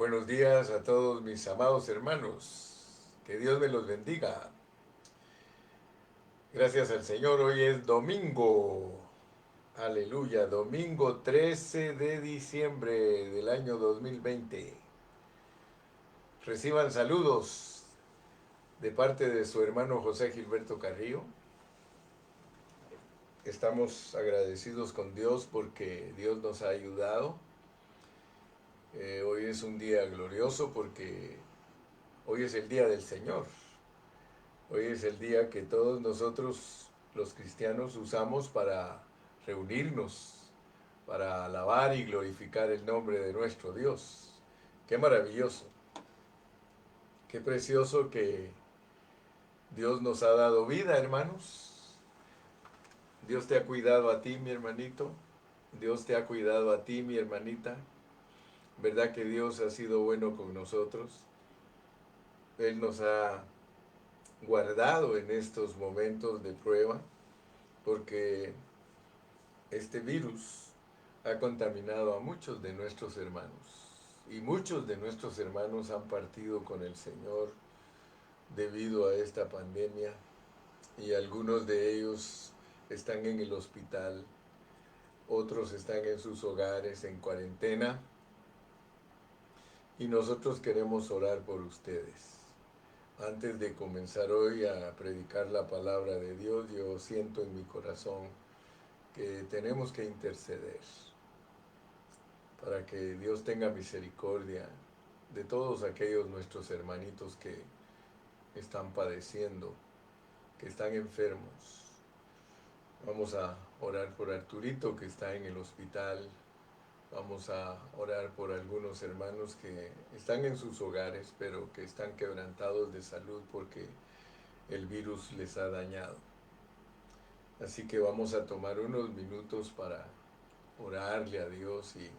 Buenos días a todos mis amados hermanos. Que Dios me los bendiga. Gracias al Señor. Hoy es domingo. Aleluya. Domingo 13 de diciembre del año 2020. Reciban saludos de parte de su hermano José Gilberto Carrillo. Estamos agradecidos con Dios porque Dios nos ha ayudado. Hoy es un día glorioso porque hoy es el día del Señor. Hoy es el día que todos nosotros los cristianos usamos para reunirnos, para alabar y glorificar el nombre de nuestro Dios. Qué maravilloso, qué precioso que Dios nos ha dado vida, hermanos. Dios te ha cuidado a ti, mi hermanito. Dios te ha cuidado a ti, mi hermanita. ¿Verdad que Dios ha sido bueno con nosotros? Él nos ha guardado en estos momentos de prueba, porque este virus ha contaminado a muchos de nuestros hermanos y muchos de nuestros hermanos han partido con el Señor debido a esta pandemia y algunos de ellos están en el hospital, otros están en sus hogares en cuarentena y nosotros queremos orar por ustedes. Antes de comenzar hoy a predicar la palabra de Dios, yo siento en mi corazón que tenemos que interceder para que Dios tenga misericordia de todos aquellos nuestros hermanitos que están padeciendo, que están enfermos. Vamos a orar por Arturito que está en el hospital. Vamos a orar por algunos hermanos que están en sus hogares, pero que están quebrantados de salud porque el virus les ha dañado. Así que vamos a tomar unos minutos para orarle a Dios y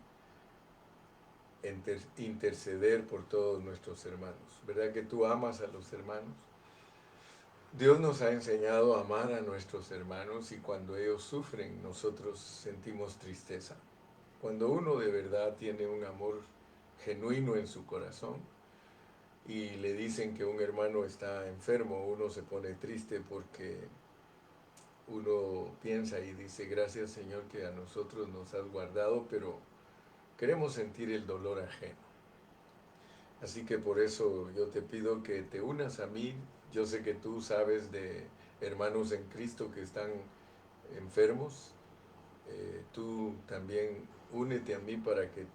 interceder por todos nuestros hermanos. ¿Verdad que tú amas a los hermanos? Dios nos ha enseñado a amar a nuestros hermanos y cuando ellos sufren nosotros sentimos tristeza. Cuando uno de verdad tiene un amor genuino en su corazón y le dicen que un hermano está enfermo, uno se pone triste porque uno piensa y dice, gracias Señor que a nosotros nos has guardado, pero queremos sentir el dolor ajeno. Así que por eso yo te pido que te unas a mí. Yo sé que tú sabes de hermanos en Cristo que están enfermos. Tú también únete a mí para que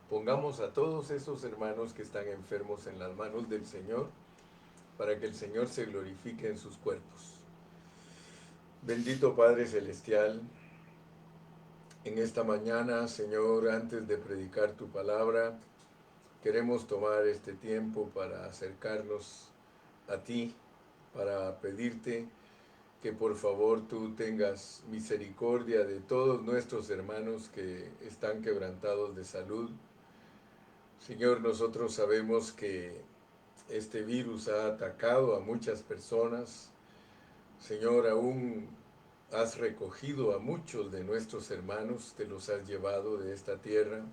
pongamos a todos esos hermanos que están enfermos en las manos del Señor, para que el Señor se glorifique en sus cuerpos. Bendito Padre Celestial, en esta mañana, Señor, antes de predicar tu palabra, queremos tomar este tiempo para acercarnos a ti, para pedirte que por favor tú tengas misericordia de todos nuestros hermanos que están quebrantados de salud. Señor, nosotros sabemos que este virus ha atacado a muchas personas. Señor, aún has recogido a muchos de nuestros hermanos, te los has llevado de esta tierra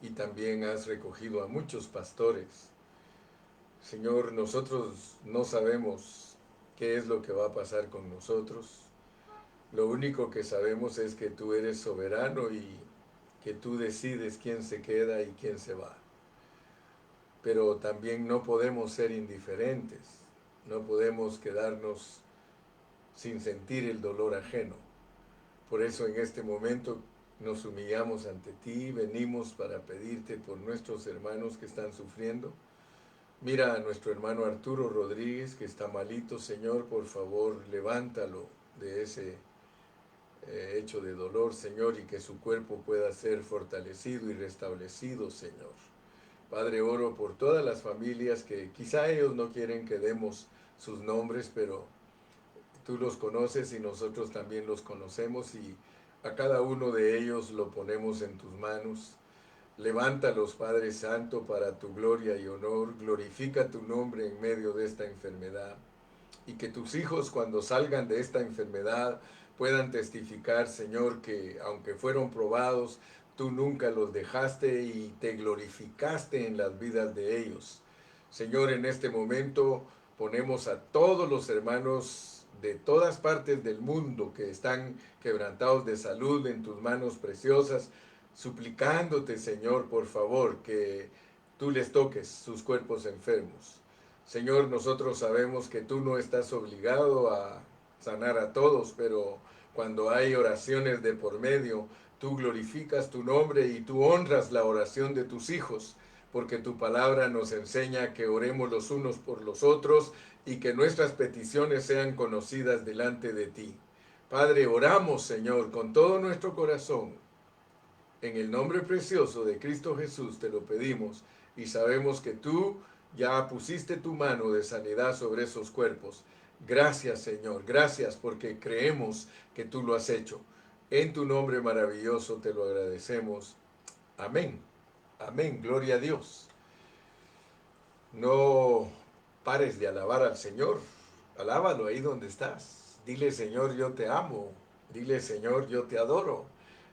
y también has recogido a muchos pastores. Señor, nosotros no sabemos qué es lo que va a pasar con nosotros. Lo único que sabemos es que tú eres soberano y que tú decides quién se queda y quién se va. Pero también no podemos ser indiferentes, no podemos quedarnos sin sentir el dolor ajeno. Por eso en este momento nos humillamos ante ti, venimos para pedirte por nuestros hermanos que están sufriendo. Mira a nuestro hermano Arturo Rodríguez que está malito, Señor, por favor, levántalo de ese hecho de dolor, Señor, y que su cuerpo pueda ser fortalecido y restablecido, Señor. Padre, oro por todas las familias que quizá ellos no quieren que demos sus nombres, pero tú los conoces y nosotros también los conocemos y a cada uno de ellos lo ponemos en tus manos. Levántalos, Padre Santo, para tu gloria y honor. Glorifica tu nombre en medio de esta enfermedad. Y que tus hijos cuando salgan de esta enfermedad puedan testificar, Señor, que aunque fueron probados, tú nunca los dejaste y te glorificaste en las vidas de ellos. Señor, en este momento ponemos a todos los hermanos de todas partes del mundo que están quebrantados de salud en tus manos preciosas, suplicándote, Señor, por favor, que tú les toques sus cuerpos enfermos. Señor, nosotros sabemos que tú no estás obligado a sanar a todos, pero cuando hay oraciones de por medio, tú glorificas tu nombre y tú honras la oración de tus hijos, porque tu palabra nos enseña que oremos los unos por los otros y que nuestras peticiones sean conocidas delante de ti. Padre, oramos, Señor, con todo nuestro corazón. En el nombre precioso de Cristo Jesús te lo pedimos y sabemos que tú ya pusiste tu mano de sanidad sobre esos cuerpos. Gracias, Señor, gracias porque creemos que tú lo has hecho. En tu nombre maravilloso te lo agradecemos. Amén. Amén. Gloria a Dios. No pares de alabar al Señor. Alábalo ahí donde estás. Dile, Señor, yo te amo. Dile, Señor, yo te adoro.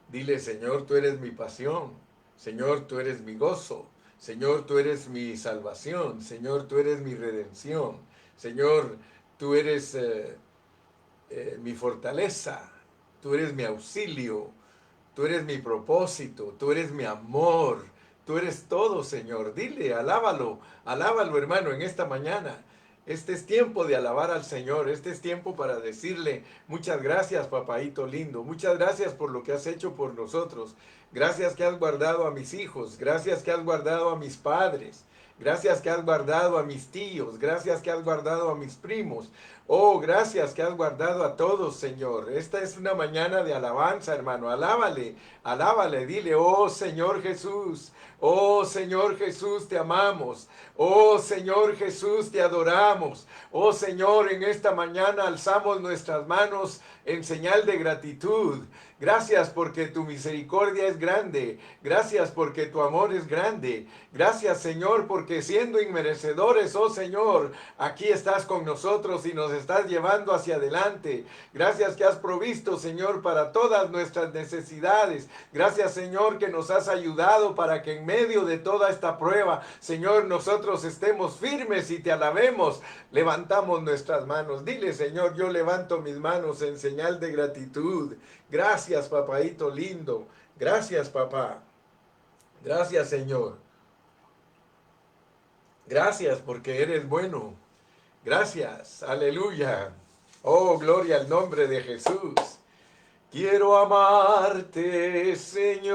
Dile, Señor, tú eres mi pasión. Señor, tú eres mi gozo. Señor, tú eres mi salvación. Señor, tú eres mi redención. Señor, tú eres mi fortaleza. Tú eres mi auxilio. Tú eres mi propósito. Tú eres mi amor. Tú eres todo, Señor. Dile, alábalo. Alábalo, hermano, en esta mañana. Este es tiempo de alabar al Señor. Este es tiempo para decirle, muchas gracias, papaíto lindo. Muchas gracias por lo que has hecho por nosotros. Gracias que has guardado a mis hijos. Gracias que has guardado a mis padres. Gracias que has guardado a mis tíos. Gracias que has guardado a mis primos. Oh, gracias que has guardado a todos, Señor. Esta es una mañana de alabanza, hermano. Alábale, alábale. Dile, oh Señor Jesús. Oh Señor Jesús, te amamos. Oh Señor Jesús, te adoramos. Oh Señor, en esta mañana alzamos nuestras manos en señal de gratitud. Gracias porque tu misericordia es grande. Gracias porque tu amor es grande. Gracias, Señor, porque siendo inmerecedores, oh Señor, aquí estás con nosotros y nos estás llevando hacia adelante. Gracias que has provisto, Señor, para todas nuestras necesidades. Gracias, Señor, que nos has ayudado para que en medio de toda esta prueba, Señor, nosotros estemos firmes y te alabemos. Levantamos nuestras manos. Dile, Señor, yo levanto mis manos en señal de gratitud. Gracias, papaíto lindo. Gracias, papá. Gracias, Señor. Gracias porque eres bueno. Gracias. Aleluya. Oh, gloria al nombre de Jesús. Quiero amarte, Señor,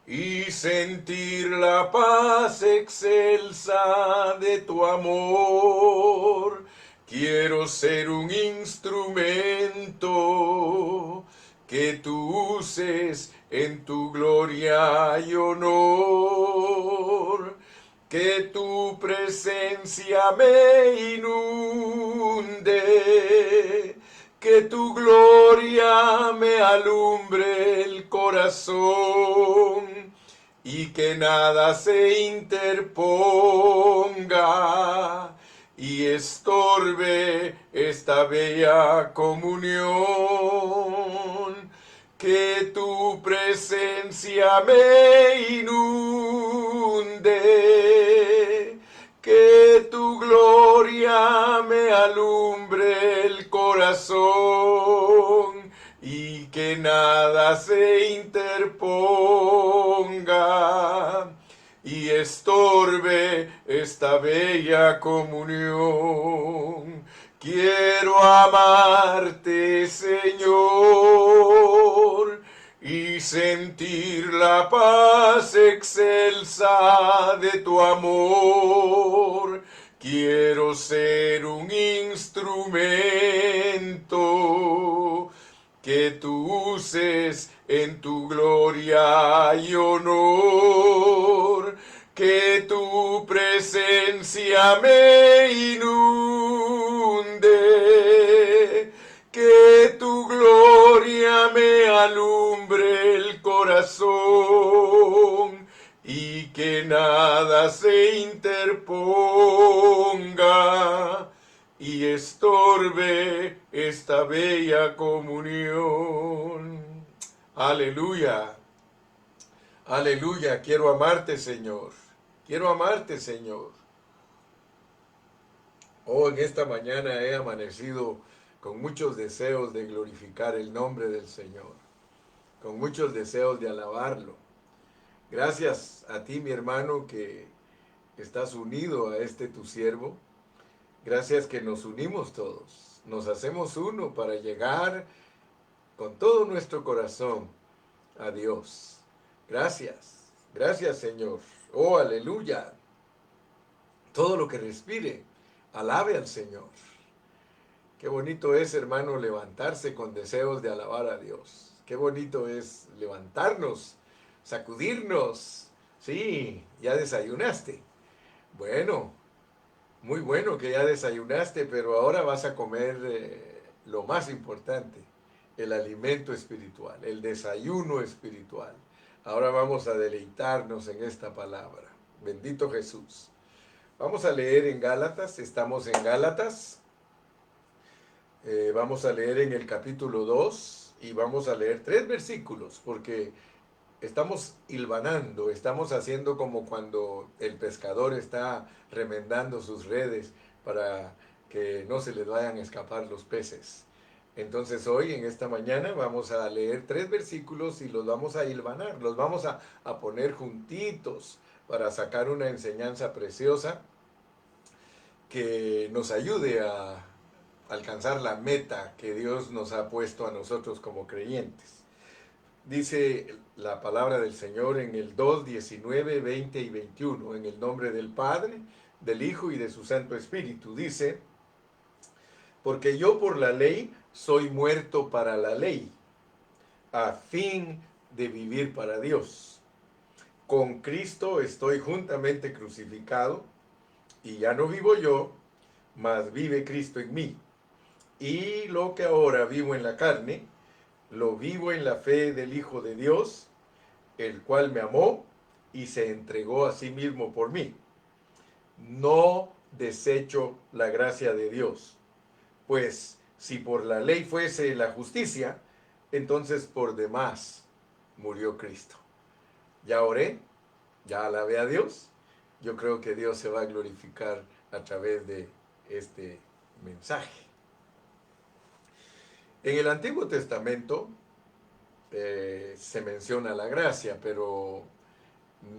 y sentir la paz excelsa de tu amor. Quiero ser un instrumento que tú uses en tu gloria y honor. Que tu presencia me inunde, que tu gloria me alumbre el corazón y que nada se interponga y estorbe esta bella comunión. Que tu presencia me inunde, que tu gloria me alumbre el corazón y que nada se interponga y estorbe esta bella comunión. Quiero amarte, Señor, y sentir la paz excelsa de tu amor. Quiero ser un instrumento que tú uses en tu gloria y honor. Que tu presencia me inunde, que tu gloria me alumbre el corazón y que nada se interponga y estorbe esta bella comunión. Aleluya. Aleluya. Quiero amarte, Señor. Quiero amarte, Señor. Oh, en esta mañana he amanecido con muchos deseos de glorificar el nombre del Señor, con muchos deseos de alabarlo. Gracias a ti, mi hermano, que estás unido a este tu siervo. Gracias que nos unimos todos. Nos hacemos uno para llegar con todo nuestro corazón a Dios. Gracias. Gracias, Señor. Oh, aleluya. Todo lo que respire, alabe al Señor. Qué bonito es, hermano, levantarse con deseos de alabar a Dios. Qué bonito es levantarnos, sacudirnos. Sí, ya desayunaste. Bueno, muy bueno que ya desayunaste, pero ahora vas a comer lo más importante, el alimento espiritual, el desayuno espiritual. Ahora vamos a deleitarnos en esta palabra. Bendito Jesús. Vamos a leer en Gálatas, estamos en Gálatas. Vamos a leer en el capítulo 2 y vamos a leer 3 versículos porque estamos hilvanando, estamos haciendo como cuando el pescador está remendando sus redes para que no se les vayan a escapar los peces. Entonces hoy, en esta mañana, vamos a leer 3 versículos y los vamos a hilvanar, los vamos a poner juntitos para sacar una enseñanza preciosa que nos ayude a alcanzar la meta que Dios nos ha puesto a nosotros como creyentes. Dice la palabra del Señor en el 2, 19, 20 y 21, en el nombre del Padre, del Hijo y de su Santo Espíritu. Dice, porque yo por la ley soy muerto para la ley, a fin de vivir para Dios. Con Cristo estoy juntamente crucificado, y ya no vivo yo, mas vive Cristo en mí. Y lo que ahora vivo en la carne, lo vivo en la fe del Hijo de Dios, el cual me amó y se entregó a sí mismo por mí. No desecho la gracia de Dios, pues si por la ley fuese la justicia, entonces por demás murió Cristo. Ya oré, ya alabé a Dios. Yo creo que Dios se va a glorificar a través de este mensaje. En el Antiguo Testamento se menciona la gracia, pero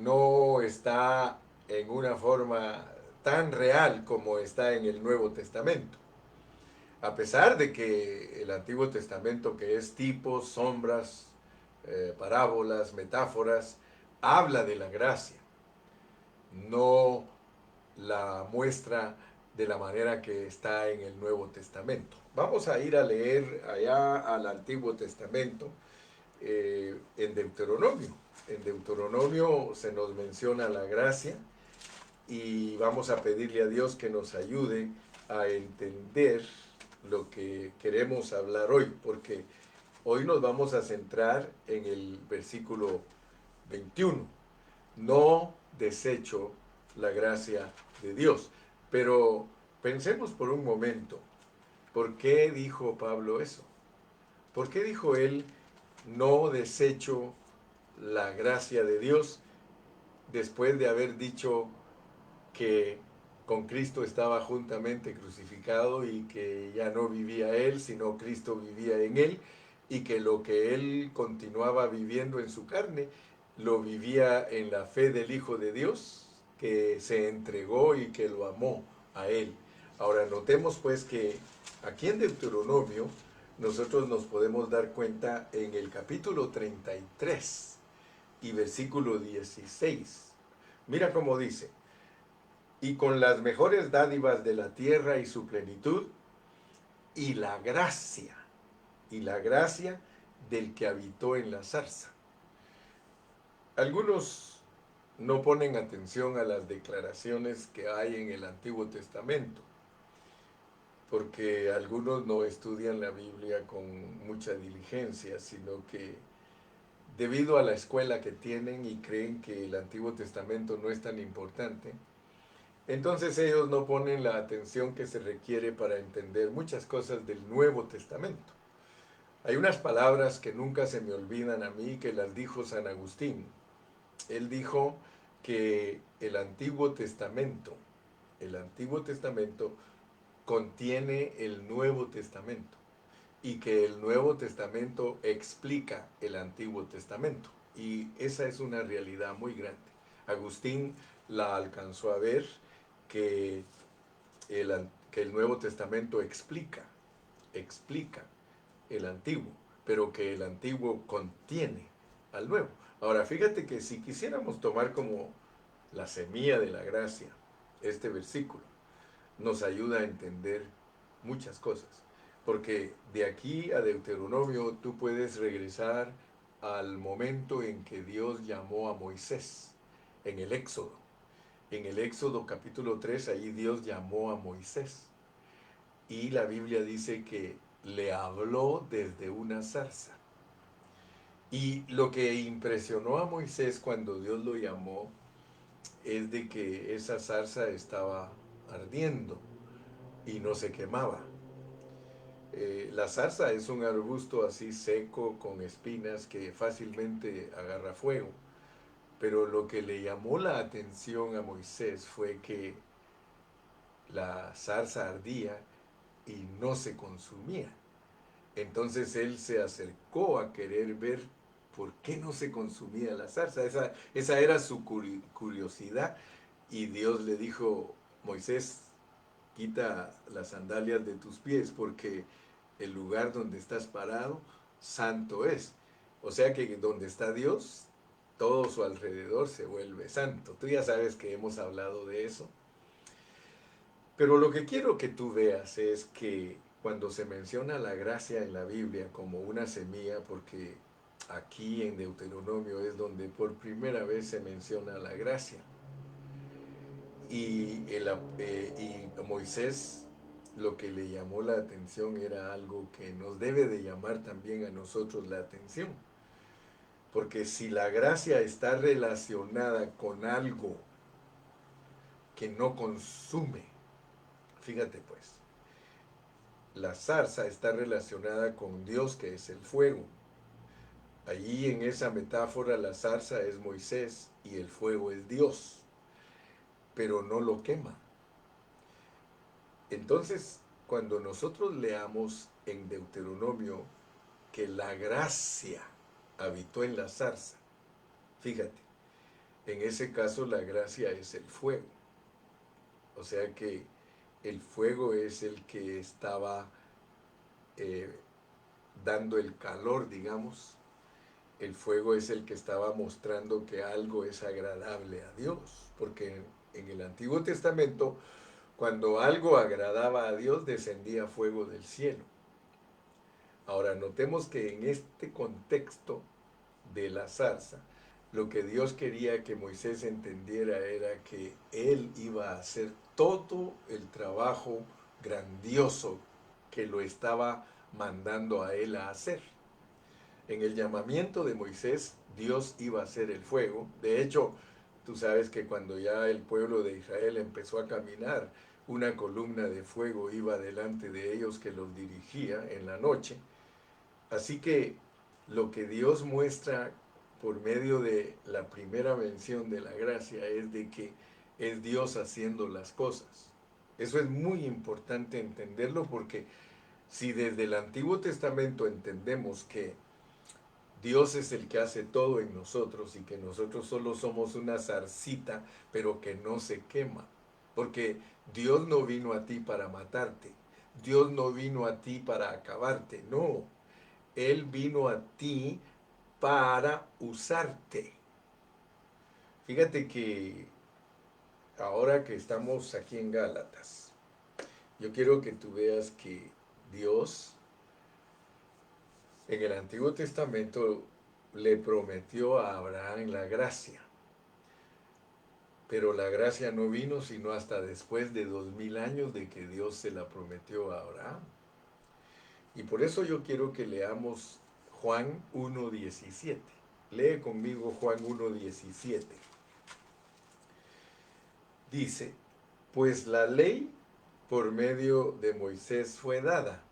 no está en una forma tan real como está en el Nuevo Testamento. A pesar de que el Antiguo Testamento, que es tipos, sombras, parábolas, metáforas, habla de la gracia, no la muestra de la manera que está en el Nuevo Testamento. Vamos a ir a leer allá al Antiguo Testamento, en Deuteronomio. En Deuteronomio se nos menciona la gracia y vamos a pedirle a Dios que nos ayude a entender lo que queremos hablar hoy, porque hoy nos vamos a centrar en el versículo 21. No desecho la gracia de Dios. Pero pensemos por un momento, ¿por qué dijo Pablo eso? ¿Por qué dijo él, no desecho la gracia de Dios, después de haber dicho que con Cristo estaba juntamente crucificado y que ya no vivía él, sino Cristo vivía en él, y que lo que él continuaba viviendo en su carne, lo vivía en la fe del Hijo de Dios, que se entregó y que lo amó a él? Ahora notemos pues que aquí en Deuteronomio nosotros nos podemos dar cuenta en el capítulo 33 y versículo 16. Mira cómo dice, y con las mejores dádivas de la tierra y su plenitud, y la gracia del que habitó en la zarza. Algunos no ponen atención a las declaraciones que hay en el Antiguo Testamento, porque algunos no estudian la Biblia con mucha diligencia, sino que debido a la escuela que tienen y creen que el Antiguo Testamento no es tan importante, entonces ellos no ponen la atención que se requiere para entender muchas cosas del Nuevo Testamento. Hay unas palabras que nunca se me olvidan a mí, que las dijo San Agustín. Él dijo que el Antiguo Testamento contiene el Nuevo Testamento y que el Nuevo Testamento explica el Antiguo Testamento. Y esa es una realidad muy grande. Agustín la alcanzó a ver, que que el Nuevo Testamento explica el Antiguo, pero que el Antiguo contiene al Nuevo. Ahora, fíjate que si quisiéramos tomar como la semilla de la gracia este versículo, nos ayuda a entender muchas cosas. Porque de aquí a Deuteronomio tú puedes regresar al momento en que Dios llamó a Moisés, en el Éxodo. En el Éxodo capítulo 3, ahí Dios llamó a Moisés. Y la Biblia dice que le habló desde una zarza. Y lo que impresionó a Moisés cuando Dios lo llamó es de que esa zarza estaba ardiendo y no se quemaba. La zarza es un arbusto así seco con espinas que fácilmente agarra fuego. Pero lo que le llamó la atención a Moisés fue que la zarza ardía y no se consumía. Entonces él se acercó a querer ver por qué no se consumía la zarza. Esa era su curiosidad. Y Dios le dijo: Moisés, quita las sandalias de tus pies porque el lugar donde estás parado, santo es. O sea que donde está Dios, todo su alrededor se vuelve santo. Tú ya sabes que hemos hablado de eso. Pero lo que quiero que tú veas es que cuando se menciona la gracia en la Biblia como una semilla, porque aquí en Deuteronomio es donde por primera vez se menciona la gracia. Y Moisés, lo que le llamó la atención era algo que nos debe de llamar también a nosotros la atención. Porque si la gracia está relacionada con algo que no consume, fíjate pues, la zarza está relacionada con Dios, que es el fuego. Allí en esa metáfora la zarza es Moisés y el fuego es Dios, pero no lo quema. Entonces, cuando nosotros leamos en Deuteronomio que la gracia habitó en la zarza, fíjate, en ese caso la gracia es el fuego. O sea que el fuego es el que estaba eh, dando el calor, digamos. El fuego es el que estaba mostrando que algo es agradable a Dios. Porque en el Antiguo Testamento, cuando algo agradaba a Dios, descendía fuego del cielo. Ahora, notemos que en este contexto de la zarza, lo que Dios quería que Moisés entendiera era que él iba a hacer todo el trabajo grandioso que lo estaba mandando a él a hacer. En el llamamiento de Moisés, Dios iba a hacer el fuego. De hecho, tú sabes que cuando ya el pueblo de Israel empezó a caminar, una columna de fuego iba delante de ellos que los dirigía en la noche. Así que lo que Dios muestra por medio de la primera mención de la gracia es de que es Dios haciendo las cosas. Eso es muy importante entenderlo, porque si desde el Antiguo Testamento entendemos que Dios es el que hace todo en nosotros y que nosotros solo somos una zarcita, pero que no se quema, porque Dios no vino a ti para matarte, Dios no vino a ti para acabarte, no. Él vino a ti para usarte. Fíjate que ahora que estamos aquí en Gálatas, yo quiero que tú veas que Dios en el Antiguo Testamento le prometió a Abraham la gracia, pero la gracia no vino sino hasta después de 2000 años de que Dios se la prometió a Abraham. Y por eso yo quiero que leamos Juan 1:17. Lee conmigo Juan 1:17. Dice: pues la ley por medio de Moisés fue dada,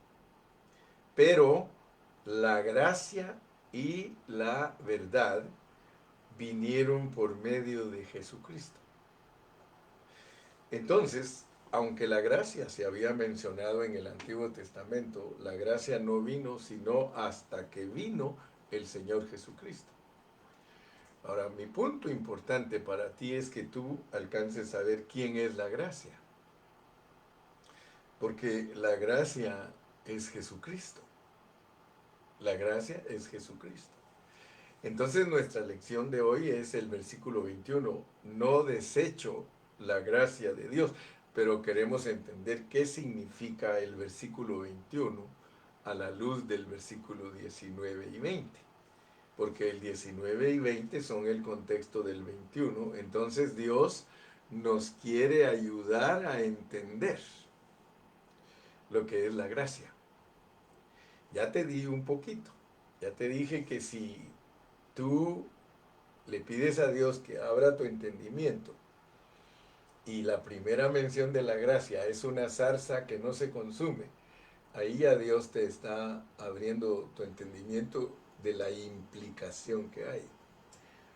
pero la gracia y la verdad vinieron por medio de Jesucristo. Entonces, aunque la gracia se había mencionado en el Antiguo Testamento, la gracia no vino sino hasta que vino el Señor Jesucristo. Ahora, mi punto importante para ti es que tú alcances a ver quién es la gracia. Porque la gracia es Jesucristo. La gracia es Jesucristo. Entonces nuestra lección de hoy es el versículo 21. No desecho la gracia de Dios, pero queremos entender qué significa el versículo 21 a la luz del versículo 19 y 20. Porque el 19 y 20 son el contexto del 21. Entonces Dios nos quiere ayudar a entender lo que es la gracia. Ya te di un poquito. Ya te dije que si tú le pides a Dios que abra tu entendimiento y la primera mención de la gracia es una zarza que no se consume, ahí ya Dios te está abriendo tu entendimiento de la implicación que hay.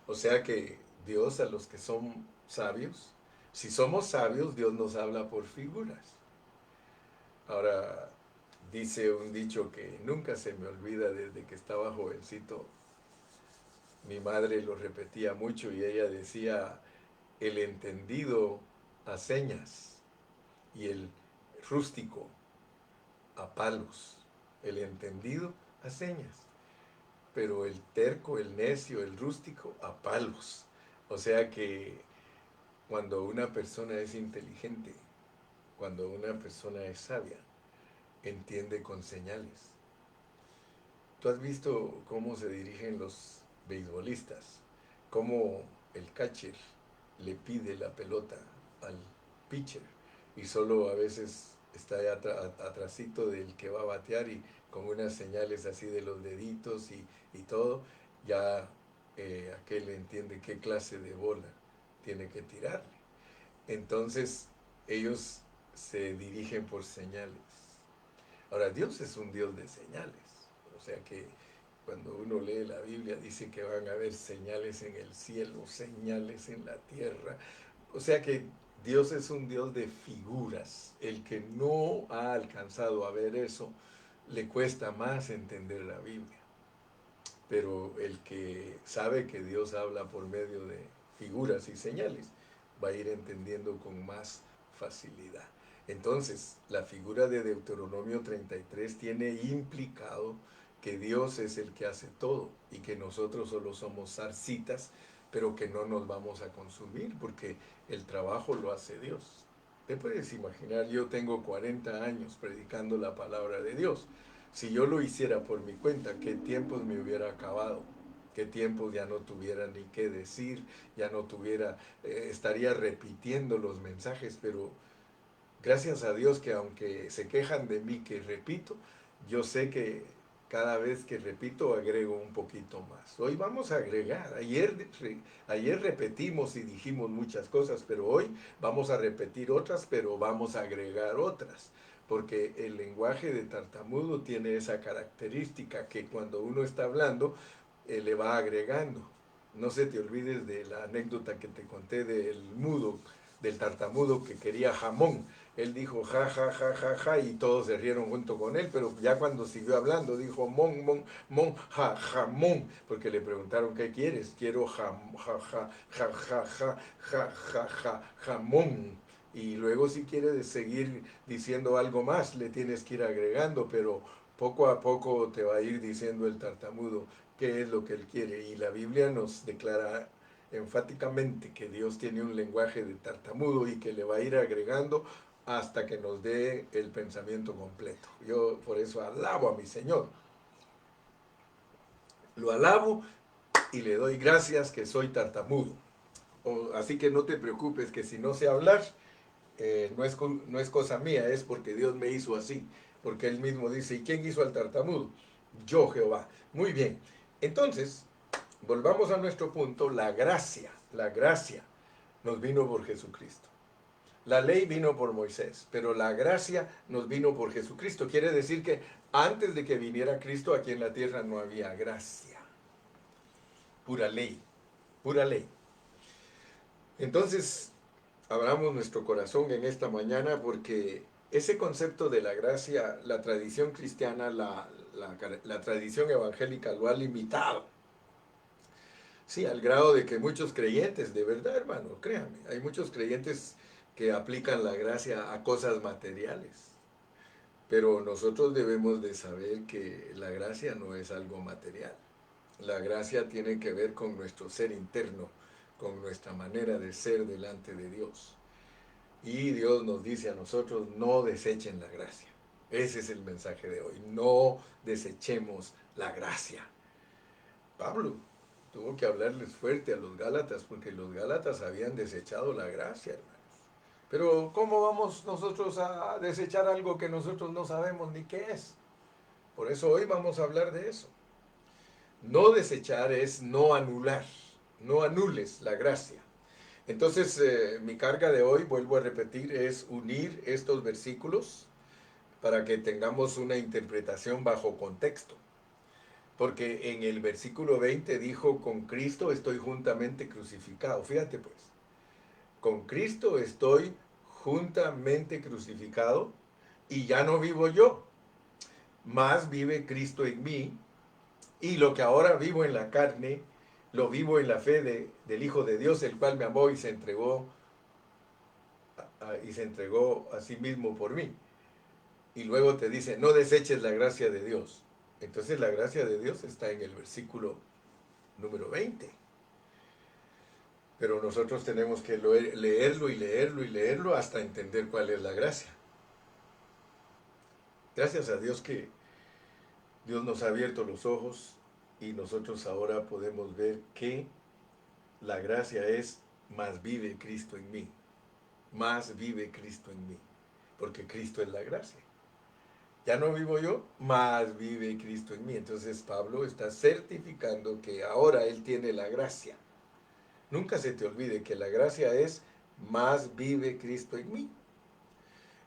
O sea que Dios a los que son sabios, si somos sabios, Dios nos habla por figuras. Ahora, dice un dicho que nunca se me olvida desde que estaba jovencito. Mi madre lo repetía mucho y ella decía, el entendido a señas y el rústico a palos. El entendido a señas, pero el terco, el necio, el rústico a palos. O sea que cuando una persona es inteligente, cuando una persona es sabia, entiende con señales. ¿Tú has visto cómo se dirigen los beisbolistas? Cómo el catcher le pide la pelota al pitcher y solo a veces está atrasito del que va a batear y con unas señales así de los deditos y todo, ya aquel entiende qué clase de bola tiene que tirarle. Entonces ellos se dirigen por señales. Ahora, Dios es un Dios de señales. O sea que cuando uno lee la Biblia dice que van a haber señales en el cielo, señales en la tierra. O sea que Dios es un Dios de figuras. El que no ha alcanzado a ver eso, le cuesta más entender la Biblia. Pero el que sabe que Dios habla por medio de figuras y señales, va a ir entendiendo con más facilidad. Entonces, la figura de Deuteronomio 33 tiene implicado que Dios es el que hace todo y que nosotros solo somos zarcitas, pero que no nos vamos a consumir porque el trabajo lo hace Dios. Te puedes imaginar, yo tengo 40 años predicando la palabra de Dios. Si yo lo hiciera por mi cuenta, ¿qué tiempos me hubiera acabado? ¿Qué tiempos ya no tuviera ni qué decir? Ya no tuviera, estaría repitiendo los mensajes, pero gracias a Dios que aunque se quejan de mí que repito, yo sé que cada vez que repito agrego un poquito más. Hoy vamos a agregar. Ayer repetimos y dijimos muchas cosas, pero hoy vamos a repetir otras, pero vamos a agregar otras. Porque el lenguaje de tartamudo tiene esa característica que cuando uno está hablando, le va agregando. No se te olvides de la anécdota que te conté del mudo, del tartamudo que quería jamón. Él dijo ja, ja, ja, ja, ja, y todos se rieron junto con él, pero ya cuando siguió hablando dijo mon, mon, mon, ja, jamón, porque le preguntaron ¿qué quieres? Quiero ja, ja, ja, ja, ja, ja, ja, ja, ja, jamón. Y luego si quieres seguir diciendo algo más, le tienes que ir agregando, pero poco a poco te va a ir diciendo el tartamudo qué es lo que él quiere. Y la Biblia nos declara enfáticamente que Dios tiene un lenguaje de tartamudo y que le va a ir agregando hasta que nos dé el pensamiento completo. Yo por eso alabo a mi Señor. Lo alabo y le doy gracias que soy tartamudo. Así que no te preocupes que si no sé hablar, no es cosa mía, es porque Dios me hizo así. Porque Él mismo dice, ¿y quién hizo al tartamudo? Yo, Jehová. Muy bien. Entonces, volvamos a nuestro punto, la gracia nos vino por Jesucristo. La ley vino por Moisés, pero la gracia nos vino por Jesucristo. Quiere decir que Antes de que viniera Cristo, aquí en la tierra no había gracia. Pura ley, pura ley. Entonces, abramos nuestro corazón en esta mañana porque ese concepto de la gracia, la tradición cristiana, la tradición evangélica lo ha limitado. Sí, al grado de que muchos creyentes, de verdad hermano, créanme, hay muchos creyentes que aplican la gracia a cosas materiales. Pero nosotros debemos de saber que la gracia no es algo material. La gracia tiene que ver con nuestro ser interno, con nuestra manera de ser delante de Dios. Y Dios nos dice a nosotros, no desechen la gracia. Ese es el mensaje de hoy, no desechemos la gracia. Pablo tuvo que hablarles fuerte a los Gálatas porque los Gálatas habían desechado la gracia, hermanos. Pero ¿cómo vamos nosotros a desechar algo que nosotros no sabemos ni qué es? Por eso hoy vamos a hablar de eso. No desechar es no anular, no anules la gracia. Entonces, mi carga de hoy, vuelvo a repetir, es unir estos versículos para que tengamos una interpretación bajo contexto. Porque en el versículo 20 dijo, con Cristo estoy juntamente crucificado. Fíjate pues, con Cristo estoy juntamente crucificado y ya no vivo yo, más vive Cristo en mí, y lo que ahora vivo en la carne, lo vivo en la fe del Hijo de Dios, el cual me amó y se entregó a sí mismo por mí. Y luego te dice, no deseches la gracia de Dios. Entonces la gracia de Dios está en el versículo número 20. Pero nosotros tenemos que leerlo y leerlo y leerlo hasta entender cuál es la gracia. Gracias a Dios que Dios nos ha abierto los ojos y nosotros ahora podemos ver que la gracia es más vive Cristo en mí. Más vive Cristo en mí. Porque Cristo es la gracia. Ya no vivo yo, más vive Cristo en mí. Entonces Pablo está certificando que ahora él tiene la gracia. Nunca se te olvide que la gracia es más vive Cristo en mí.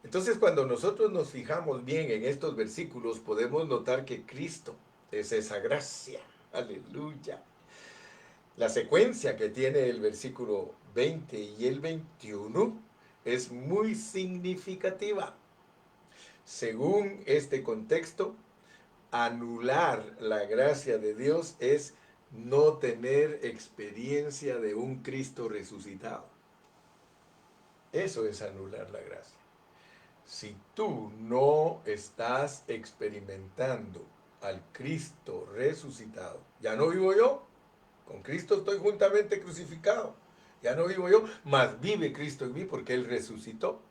Entonces cuando nosotros nos fijamos bien en estos versículos podemos notar que Cristo es esa gracia. Aleluya. La secuencia que tiene el versículo 20 y el 21 es muy significativa. Según este contexto, anular la gracia de Dios es no tener experiencia de un Cristo resucitado. Eso es anular la gracia. Si tú no estás experimentando al Cristo resucitado, ya no vivo yo, con Cristo estoy juntamente crucificado, ya no vivo yo, mas vive Cristo en mí porque Él resucitó.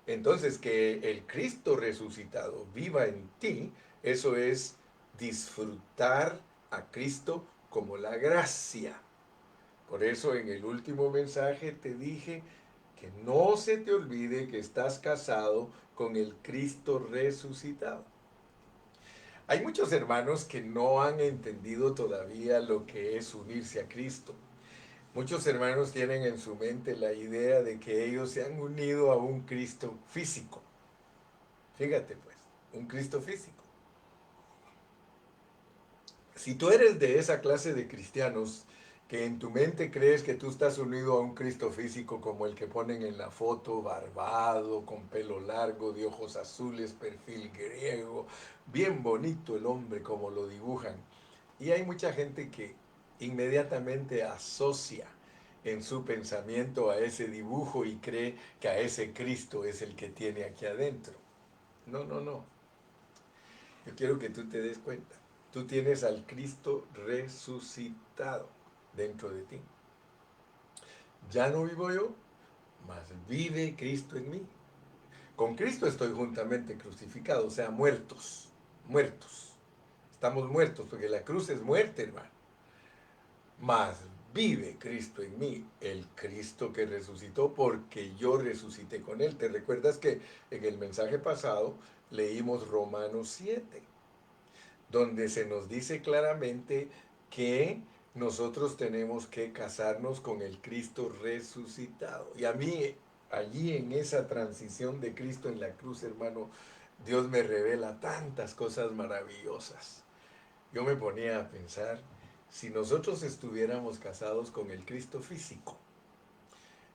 Entonces, que el Cristo resucitado viva en ti, eso es disfrutar a Cristo como la gracia. Por eso en el último mensaje te dije que no se te olvide que estás casado con el Cristo resucitado. Hay muchos hermanos que no han entendido todavía lo que es unirse a Cristo. Muchos hermanos tienen en su mente la idea de que ellos se han unido a un Cristo físico. Fíjate pues, un Cristo físico. Si tú eres de esa clase de cristianos que en tu mente crees que tú estás unido a un Cristo físico como el que ponen en la foto, barbado, con pelo largo, de ojos azules, perfil griego, bien bonito el hombre como lo dibujan. Y hay mucha gente que inmediatamente asocia en su pensamiento a ese dibujo y cree que a ese Cristo es el que tiene aquí adentro. No, no, no. Yo quiero que tú te des cuenta. Tú tienes al Cristo resucitado dentro de ti. Ya no vivo yo, mas vive Cristo en mí. Con Cristo estoy juntamente crucificado, o sea, muertos, muertos. Estamos muertos porque la cruz es muerte, hermano. Mas vive Cristo en mí, el Cristo que resucitó porque yo resucité con él. ¿Te recuerdas que en el mensaje pasado leímos Romanos 7? Donde se nos dice claramente que nosotros tenemos que casarnos con el Cristo resucitado. Y a mí, allí en esa transición de Cristo en la cruz, hermano, Dios me revela tantas cosas maravillosas. Yo me ponía a pensar, si nosotros estuviéramos casados con el Cristo físico,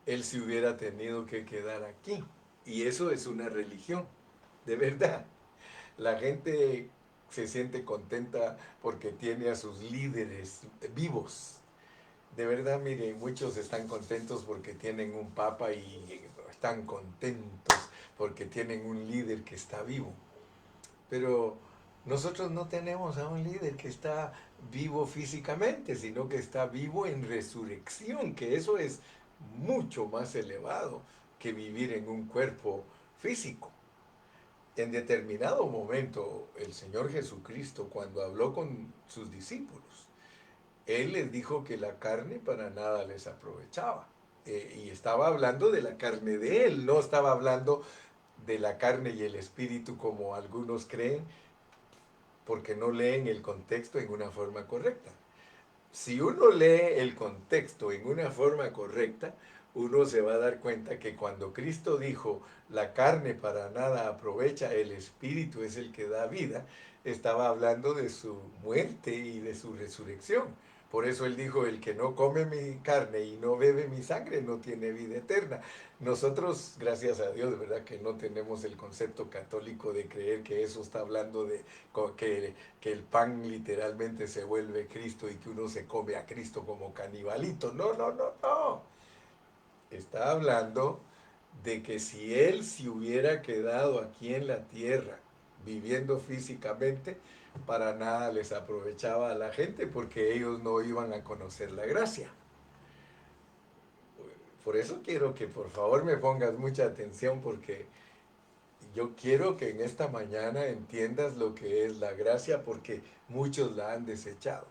Él se hubiera tenido que quedar aquí. Y eso es una religión, de verdad. La gente se siente contenta porque tiene a sus líderes vivos. De verdad, mire, muchos están contentos porque tienen un papa y están contentos porque tienen un líder que está vivo. Pero nosotros no tenemos a un líder que está vivo físicamente, sino que está vivo en resurrección, que eso es mucho más elevado que vivir en un cuerpo físico. En determinado momento, el Señor Jesucristo, cuando habló con sus discípulos, Él les dijo que la carne para nada les aprovechaba. Y estaba hablando de la carne de Él, no estaba hablando de la carne y el espíritu como algunos creen, porque no leen el contexto en una forma correcta. Si uno lee el contexto en una forma correcta, uno se va a dar cuenta que cuando Cristo dijo, la carne para nada aprovecha, el espíritu es el que da vida, estaba hablando de su muerte y de su resurrección. Por eso él dijo, el que no come mi carne y no bebe mi sangre no tiene vida eterna. Nosotros, gracias a Dios, ¿verdad? Que no tenemos el concepto católico de creer que eso está hablando de que el pan literalmente se vuelve Cristo y que uno se come a Cristo como canibalito. No, no, no, no. Está hablando de que si Él se hubiera quedado aquí en la tierra, viviendo físicamente, para nada les aprovechaba a la gente porque ellos no iban a conocer la gracia. Por eso quiero que por favor me pongas mucha atención porque yo quiero que en esta mañana entiendas lo que es la gracia porque muchos la han desechado.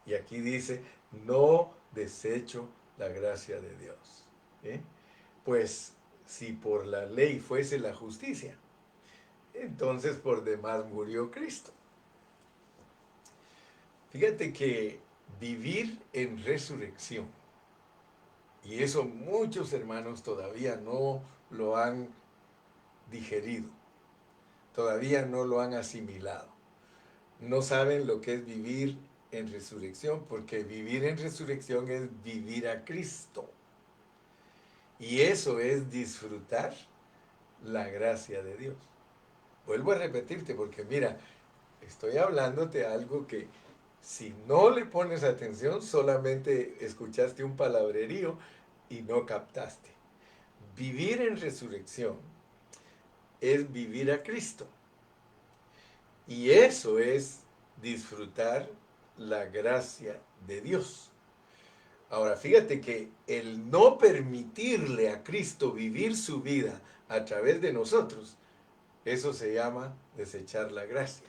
Y aquí dice, no desecho la gracia de Dios. ¿Eh? Pues si por la ley fuese la justicia, entonces por demás murió Cristo. Fíjate que vivir en resurrección, y eso muchos hermanos todavía no lo han digerido, todavía no lo han asimilado. No saben lo que es vivir en resurrección, porque vivir en resurrección es vivir a Cristo. Y eso es disfrutar la gracia de Dios. Vuelvo a repetirte, porque mira, estoy hablándote algo que si no le pones atención, solamente escuchaste un palabrerío y no captaste. Vivir en resurrección es vivir a Cristo. Y eso es disfrutar la gracia de Dios. Ahora, fíjate que el no permitirle a Cristo vivir su vida a través de nosotros, eso se llama desechar la gracia.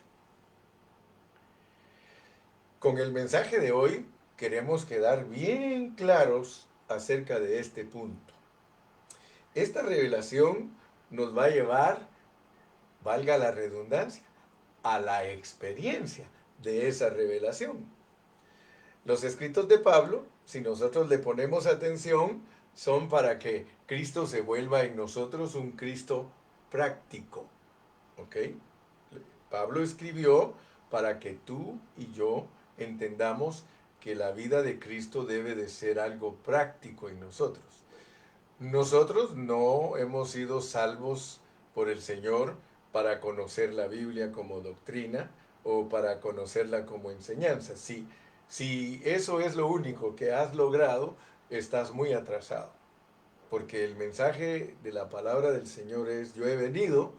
Con el mensaje de hoy queremos quedar bien claros acerca de este punto. Esta revelación nos va a llevar, valga la redundancia, a la experiencia de esa revelación. Los escritos de Pablo, si nosotros le ponemos atención, son para que Cristo se vuelva en nosotros un Cristo práctico. ¿Ok? Pablo escribió para que tú y yo entendamos que la vida de Cristo debe de ser algo práctico en nosotros. Nosotros no hemos sido salvos por el Señor para conocer la Biblia como doctrina o para conocerla como enseñanza. Si eso es lo único que has logrado, estás muy atrasado. Porque el mensaje de la palabra del Señor es, yo he venido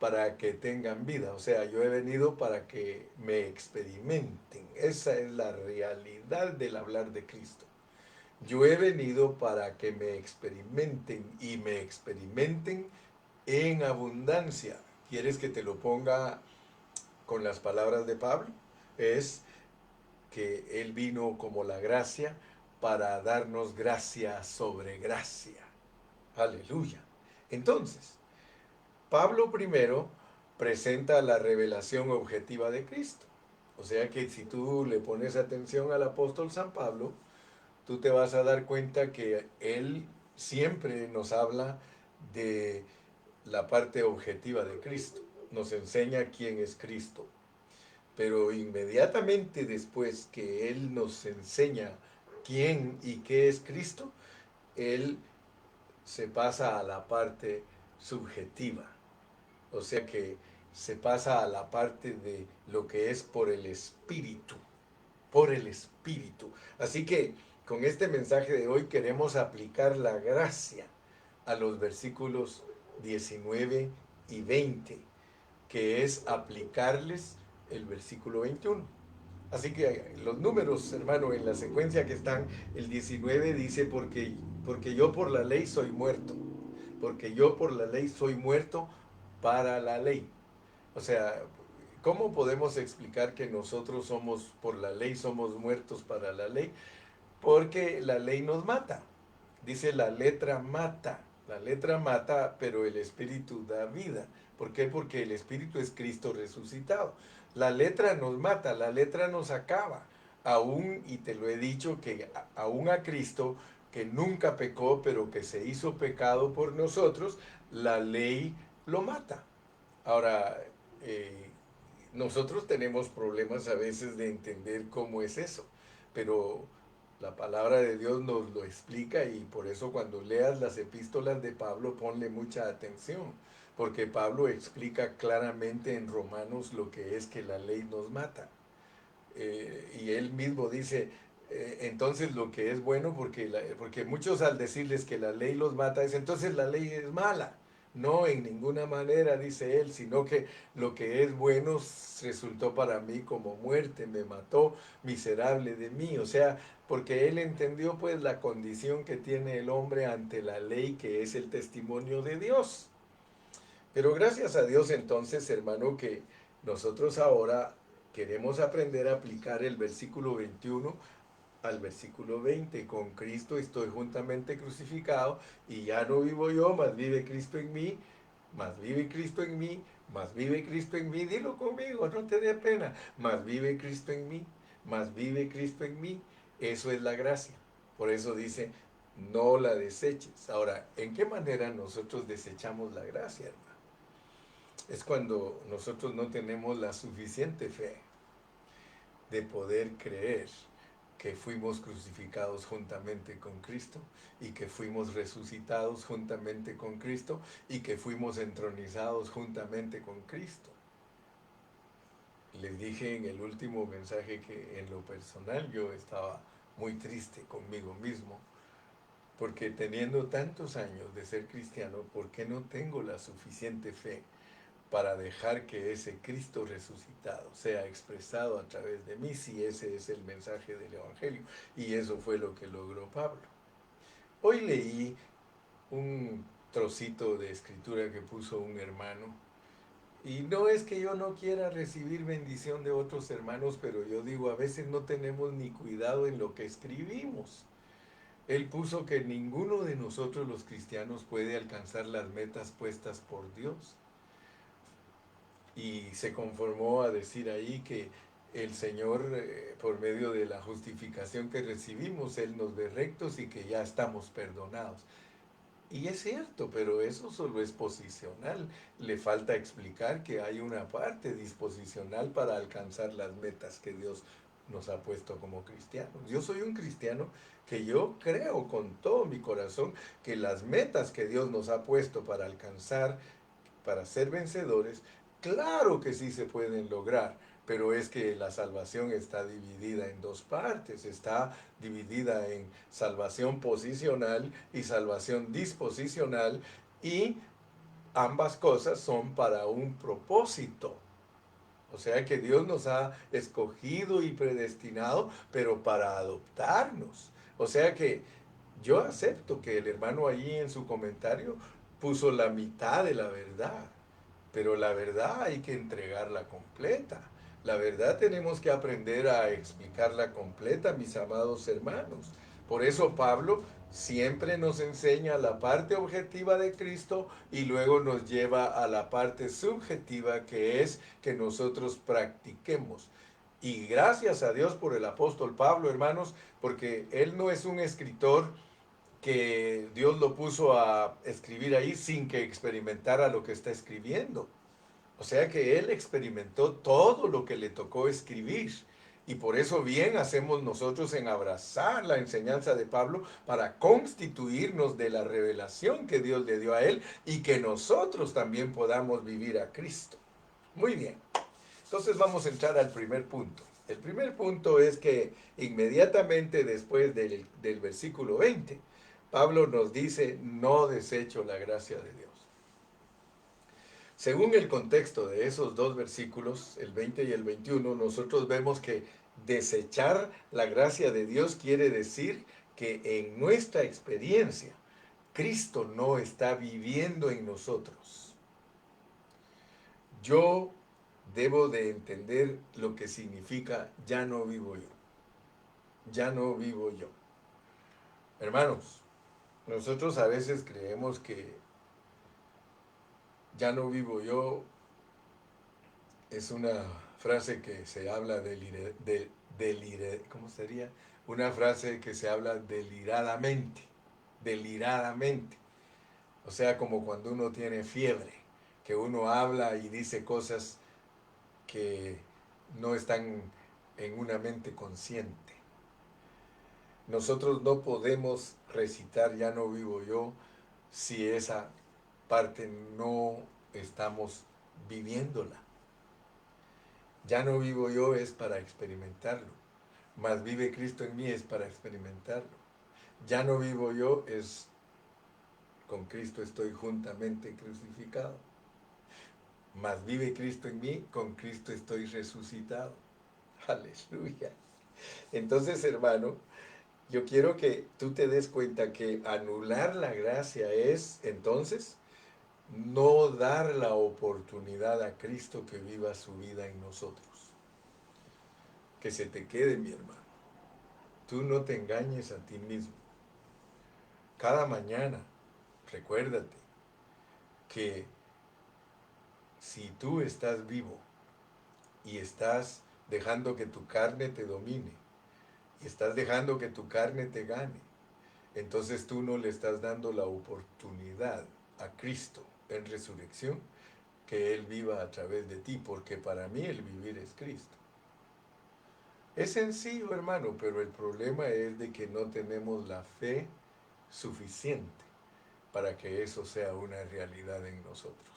para que tengan vida. O sea, yo he venido para que me experimenten. Esa es la realidad del hablar de Cristo. Yo he venido para que me experimenten y me experimenten en abundancia. ¿Quieres que te lo ponga con las palabras de Pablo? Es que Él vino como la gracia para darnos gracia sobre gracia. Aleluya. Entonces, Pablo primero presenta la revelación objetiva de Cristo. O sea que si tú le pones atención al apóstol San Pablo, tú te vas a dar cuenta que él siempre nos habla de la parte objetiva de Cristo, nos enseña quién es Cristo. Pero inmediatamente después que Él nos enseña quién y qué es Cristo, Él se pasa a la parte subjetiva. O sea que se pasa a la parte de lo que es por el Espíritu. Por el Espíritu. Así que con este mensaje de hoy queremos aplicar la gracia a los versículos 19 y 20, que es aplicarles el versículo 21. Así que los números, hermano, en la secuencia que están, el 19 dice, porque yo por la ley soy muerto, porque yo por la ley soy muerto para la ley. O sea, ¿cómo podemos explicar que nosotros somos, por la ley, somos muertos para la ley? Porque la ley nos mata. Dice la letra mata, pero el espíritu da vida. ¿Por qué? Porque el espíritu es Cristo resucitado. La letra nos mata, la letra nos acaba. Aún, y te lo he dicho, que aún a Cristo, que nunca pecó, pero que se hizo pecado por nosotros, la ley lo mata. Ahora, eh, nosotros tenemos problemas a veces de entender cómo es eso, pero la palabra de Dios nos lo explica y por eso cuando leas las epístolas de Pablo ponle mucha atención, porque Pablo explica claramente en Romanos lo que es que la ley nos mata. Y él mismo dice, entonces lo que es bueno, porque muchos al decirles que la ley los mata, es entonces la ley es mala. No, en ninguna manera, dice él, sino que lo que es bueno resultó para mí como muerte, me mató, miserable de mí. O sea, porque él entendió pues la condición que tiene el hombre ante la ley, que es el testimonio de Dios. Pero gracias a Dios entonces, hermano, que nosotros ahora queremos aprender a aplicar el versículo 21 al versículo 20. Con Cristo estoy juntamente crucificado y ya no vivo yo, mas vive Cristo en mí, mas vive Cristo en mí, mas vive Cristo en mí. Dilo conmigo, no te dé pena. Mas vive Cristo en mí, mas vive Cristo en mí. Eso es la gracia. Por eso dice, no la deseches. Ahora, ¿en qué manera nosotros desechamos la gracia, hermano? Es cuando nosotros no tenemos la suficiente fe de poder creer que fuimos crucificados juntamente con Cristo y que fuimos resucitados juntamente con Cristo y que fuimos entronizados juntamente con Cristo. Les dije en el último mensaje que en lo personal yo estaba muy triste conmigo mismo porque teniendo tantos años de ser cristiano, ¿por qué no tengo la suficiente fe para dejar que ese Cristo resucitado sea expresado a través de mí, si ese es el mensaje del Evangelio? Y eso fue lo que logró Pablo. Hoy leí un trocito de escritura que puso un hermano, y no es que yo no quiera recibir bendición de otros hermanos, pero yo digo, a veces no tenemos ni cuidado en lo que escribimos. Él puso que ninguno de nosotros los cristianos puede alcanzar las metas puestas por Dios. Y se conformó a decir ahí que el Señor, por medio de la justificación que recibimos, Él nos ve rectos y que ya estamos perdonados. Y es cierto, pero eso solo es posicional. Le falta explicar que hay una parte disposicional para alcanzar las metas que Dios nos ha puesto como cristianos. Yo soy un cristiano que yo creo con todo mi corazón que las metas que Dios nos ha puesto para alcanzar, para ser vencedores, claro que sí se pueden lograr, pero es que la salvación está dividida en dos partes, está dividida en salvación posicional y salvación disposicional, y ambas cosas son para un propósito. O sea que Dios nos ha escogido y predestinado, pero para adoptarnos. O sea que yo acepto que el hermano allí en su comentario puso la mitad de la verdad, pero la verdad hay que entregarla completa. La verdad tenemos que aprender a explicarla completa, mis amados hermanos. Por eso Pablo siempre nos enseña la parte objetiva de Cristo y luego nos lleva a la parte subjetiva, que es que nosotros practiquemos. Y gracias a Dios por el apóstol Pablo, hermanos, porque él no es un escritor que Dios lo puso a escribir ahí sin que experimentara lo que está escribiendo. O sea que él experimentó todo lo que le tocó escribir. Y por eso bien hacemos nosotros en abrazar la enseñanza de Pablo para constituirnos de la revelación que Dios le dio a él y que nosotros también podamos vivir a Cristo. Muy bien. Entonces vamos a entrar al primer punto. El primer punto es que inmediatamente después del versículo 20, Pablo nos dice, no desecho la gracia de Dios. Según el contexto de esos dos versículos, el 20 y el 21, nosotros vemos que desechar la gracia de Dios quiere decir que en nuestra experiencia, Cristo no está viviendo en nosotros. Yo debo de entender lo que significa ya no vivo yo. Ya no vivo yo. Hermanos, nosotros a veces creemos que ya no vivo yo es una frase que se habla ¿cómo sería? Una frase que se habla deliradamente. O sea, como cuando uno tiene fiebre, que uno habla y dice cosas que no están en una mente consciente. Nosotros no podemos recitar ya no vivo yo si esa parte no estamos viviéndola. Ya no vivo yo es para experimentarlo, mas vive Cristo en mí es para experimentarlo. Ya no vivo yo es con Cristo estoy juntamente crucificado. Mas vive Cristo en mí, con Cristo estoy resucitado. Aleluya. Entonces, hermano, yo quiero que tú te des cuenta que anular la gracia es, entonces, no dar la oportunidad a Cristo que viva su vida en nosotros. Que se te quede, mi hermano. Tú no te engañes a ti mismo. Cada mañana, recuérdate que si tú estás vivo y estás dejando que tu carne te domine y estás dejando que tu carne te gane, entonces tú no le estás dando la oportunidad a Cristo en resurrección que Él viva a través de ti, porque para mí el vivir es Cristo. Es sencillo, hermano, pero el problema es de que no tenemos la fe suficiente para que eso sea una realidad en nosotros.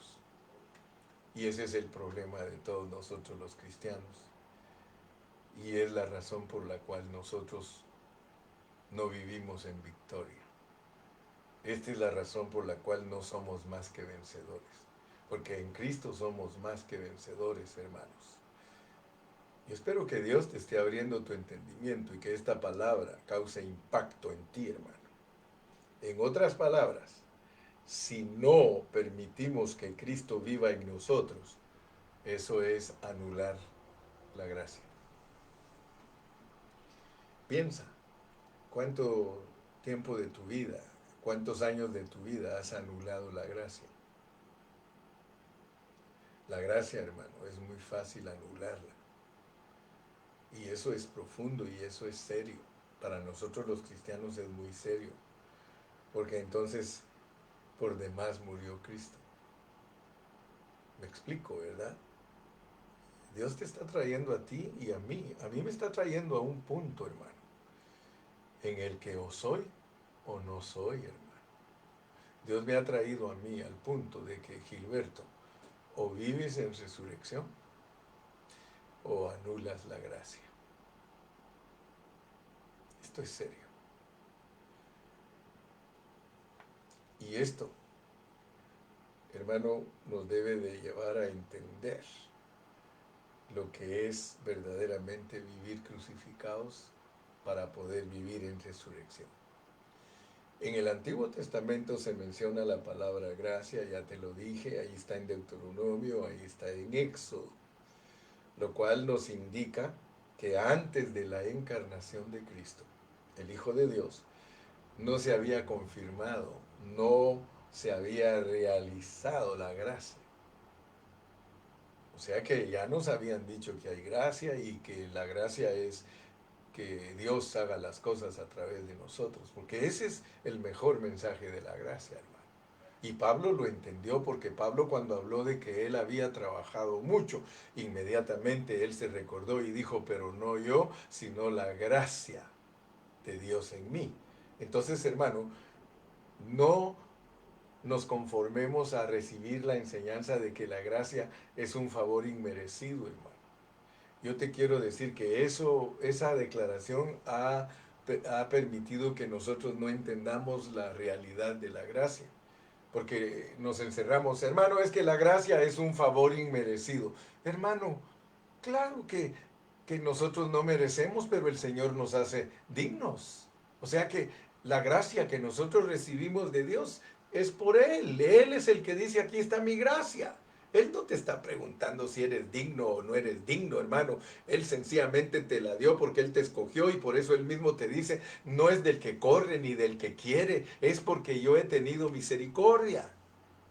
Y ese es el problema de todos nosotros los cristianos. Y es la razón por la cual nosotros no vivimos en victoria. Esta es la razón por la cual no somos más que vencedores. Porque en Cristo somos más que vencedores, hermanos. Yo espero que Dios te esté abriendo tu entendimiento y que esta palabra cause impacto en ti, hermano. En otras palabras, si no permitimos que Cristo viva en nosotros, eso es anular la gracia. Piensa, ¿cuánto tiempo de tu vida, cuántos años de tu vida has anulado la gracia? La gracia, hermano, es muy fácil anularla. Y eso es profundo y eso es serio. Para nosotros los cristianos es muy serio. Porque entonces, por demás murió Cristo. Me explico, ¿verdad? Dios te está trayendo a ti y a mí me está trayendo a un punto, hermano, en el que o soy o no soy, hermano. Dios me ha traído a mí al punto de que, Gilberto, o vives en resurrección o anulas la gracia. Esto es serio. Y esto, hermano, nos debe de llevar a entender lo que es verdaderamente vivir crucificados para poder vivir en resurrección. En el Antiguo Testamento se menciona la palabra gracia, ya te lo dije, ahí está en Deuteronomio, ahí está en Éxodo, lo cual nos indica que antes de la encarnación de Cristo, el Hijo de Dios, no se había confirmado, no se había realizado la gracia. O sea que ya nos habían dicho que hay gracia y que la gracia es que Dios haga las cosas a través de nosotros, porque ese es el mejor mensaje de la gracia, hermano. Y Pablo lo entendió, porque Pablo, cuando habló de que él había trabajado mucho, inmediatamente él se recordó y dijo, pero no yo, sino la gracia de Dios en mí. Entonces, hermano, no nos conformemos a recibir la enseñanza de que la gracia es un favor inmerecido, hermano. Yo te quiero decir que esa declaración ha permitido que nosotros no entendamos la realidad de la gracia. Porque nos encerramos, hermano, es que la gracia es un favor inmerecido. Hermano, claro que nosotros no merecemos, pero el Señor nos hace dignos. O sea que la gracia que nosotros recibimos de Dios es por Él. Él es el que dice, aquí está mi gracia. Él no te está preguntando si eres digno o no eres digno, hermano. Él sencillamente te la dio porque Él te escogió, y por eso Él mismo te dice, no es del que corre ni del que quiere, es porque yo he tenido misericordia.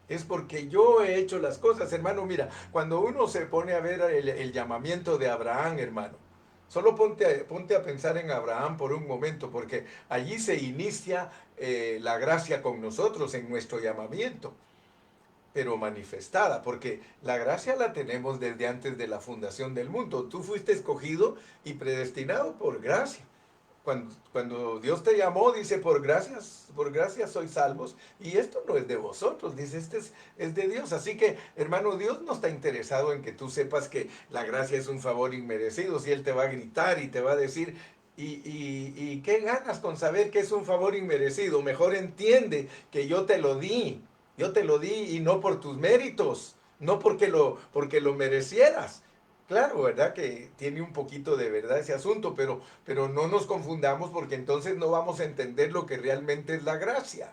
Es porque yo he hecho las cosas, hermano. Mira, cuando uno se pone a ver el llamamiento de Abraham, hermano, solo ponte a pensar en Abraham por un momento, porque allí se inicia la gracia con nosotros en nuestro llamamiento, pero manifestada, porque la gracia la tenemos desde antes de la fundación del mundo. Tú fuiste escogido y predestinado por gracia. Cuando Dios te llamó, dice, por gracias sois salvos, y esto no es de vosotros, dice, es de Dios. Así que, hermano, Dios no está interesado en que tú sepas que la gracia es un favor inmerecido. Si Él te va a gritar y te va a decir, ¿y qué ganas con saber que es un favor inmerecido? Mejor entiende que yo te lo di y no por tus méritos, no porque lo merecieras. Claro, ¿verdad? Que tiene un poquito de verdad ese asunto, pero no nos confundamos, porque entonces no vamos a entender lo que realmente es la gracia.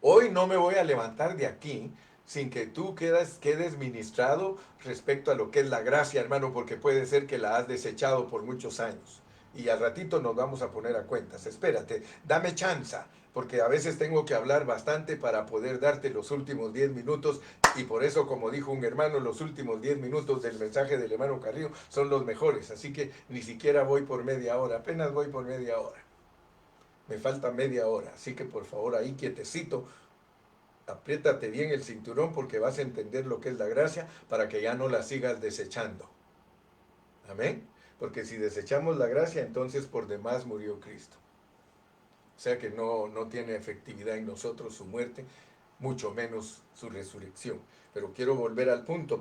Hoy no me voy a levantar de aquí sin que tú quedes ministrado respecto a lo que es la gracia, hermano, porque puede ser que la has desechado por muchos años. Y al ratito nos vamos a poner a cuentas. Espérate, dame chance, porque a veces tengo que hablar bastante para poder darte los últimos 10 minutos, y por eso, como dijo un hermano, los últimos 10 minutos del mensaje del hermano Carrillo son los mejores. Así que ni siquiera voy por media hora, apenas voy por media hora. Me falta media hora, así que por favor ahí quietecito, apriétate bien el cinturón, porque vas a entender lo que es la gracia para que ya no la sigas desechando. Amén. Porque si desechamos la gracia, entonces por demás murió Cristo. O sea que no tiene efectividad en nosotros su muerte, mucho menos su resurrección. Pero quiero volver al punto,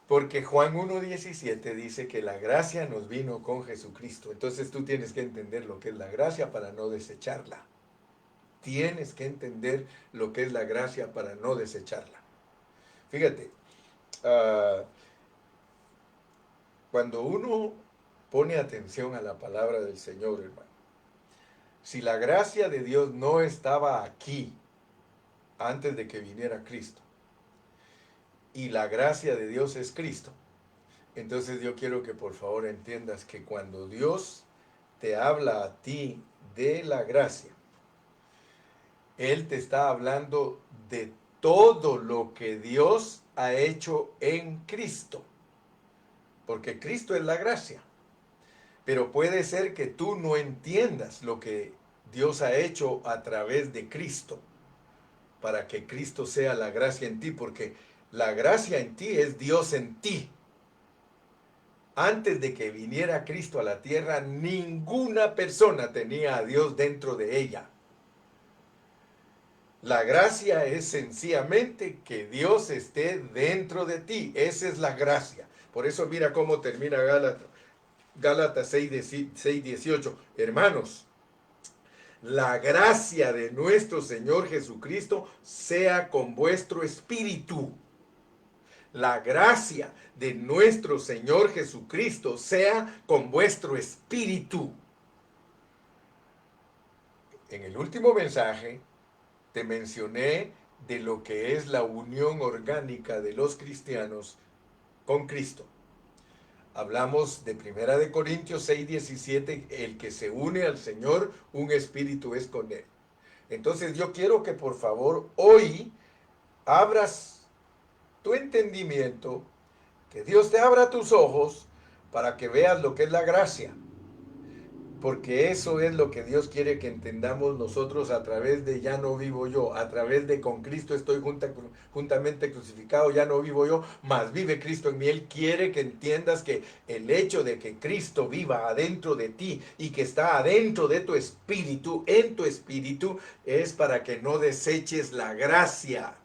Porque Juan 1:17 dice que la gracia nos vino con Jesucristo. Entonces tú tienes que entender lo que es la gracia para no desecharla. Tienes que entender lo que es la gracia para no desecharla. Fíjate, cuando uno pone atención a la palabra del Señor, hermano, si la gracia de Dios no estaba aquí antes de que viniera Cristo, y la gracia de Dios es Cristo, entonces yo quiero que por favor entiendas que cuando Dios te habla a ti de la gracia, Él te está hablando de todo lo que Dios ha hecho en Cristo, porque Cristo es la gracia. Pero puede ser que tú no entiendas lo que Dios ha hecho a través de Cristo, para que Cristo sea la gracia en ti, porque la gracia en ti es Dios en ti. Antes de que viniera Cristo a la tierra, ninguna persona tenía a Dios dentro de ella. La gracia es sencillamente que Dios esté dentro de ti. Esa es la gracia. Por eso mira cómo termina Gálatas 6:18. Hermanos, la gracia de nuestro Señor Jesucristo sea con vuestro espíritu. La gracia de nuestro Señor Jesucristo sea con vuestro espíritu. En el último mensaje te mencioné de lo que es la unión orgánica de los cristianos con Cristo. Hablamos de 1 Corintios 6:17, el que se une al Señor, un espíritu es con Él. Entonces yo quiero que por favor hoy abras tu entendimiento, que Dios te abra tus ojos para que veas lo que es la gracia. Porque eso es lo que Dios quiere que entendamos nosotros a través de ya no vivo yo, a través de con Cristo estoy juntamente crucificado, ya no vivo yo, mas vive Cristo en mí. Él quiere que entiendas que el hecho de que Cristo viva adentro de ti y que está adentro de tu espíritu, en tu espíritu, es para que no deseches la gracia.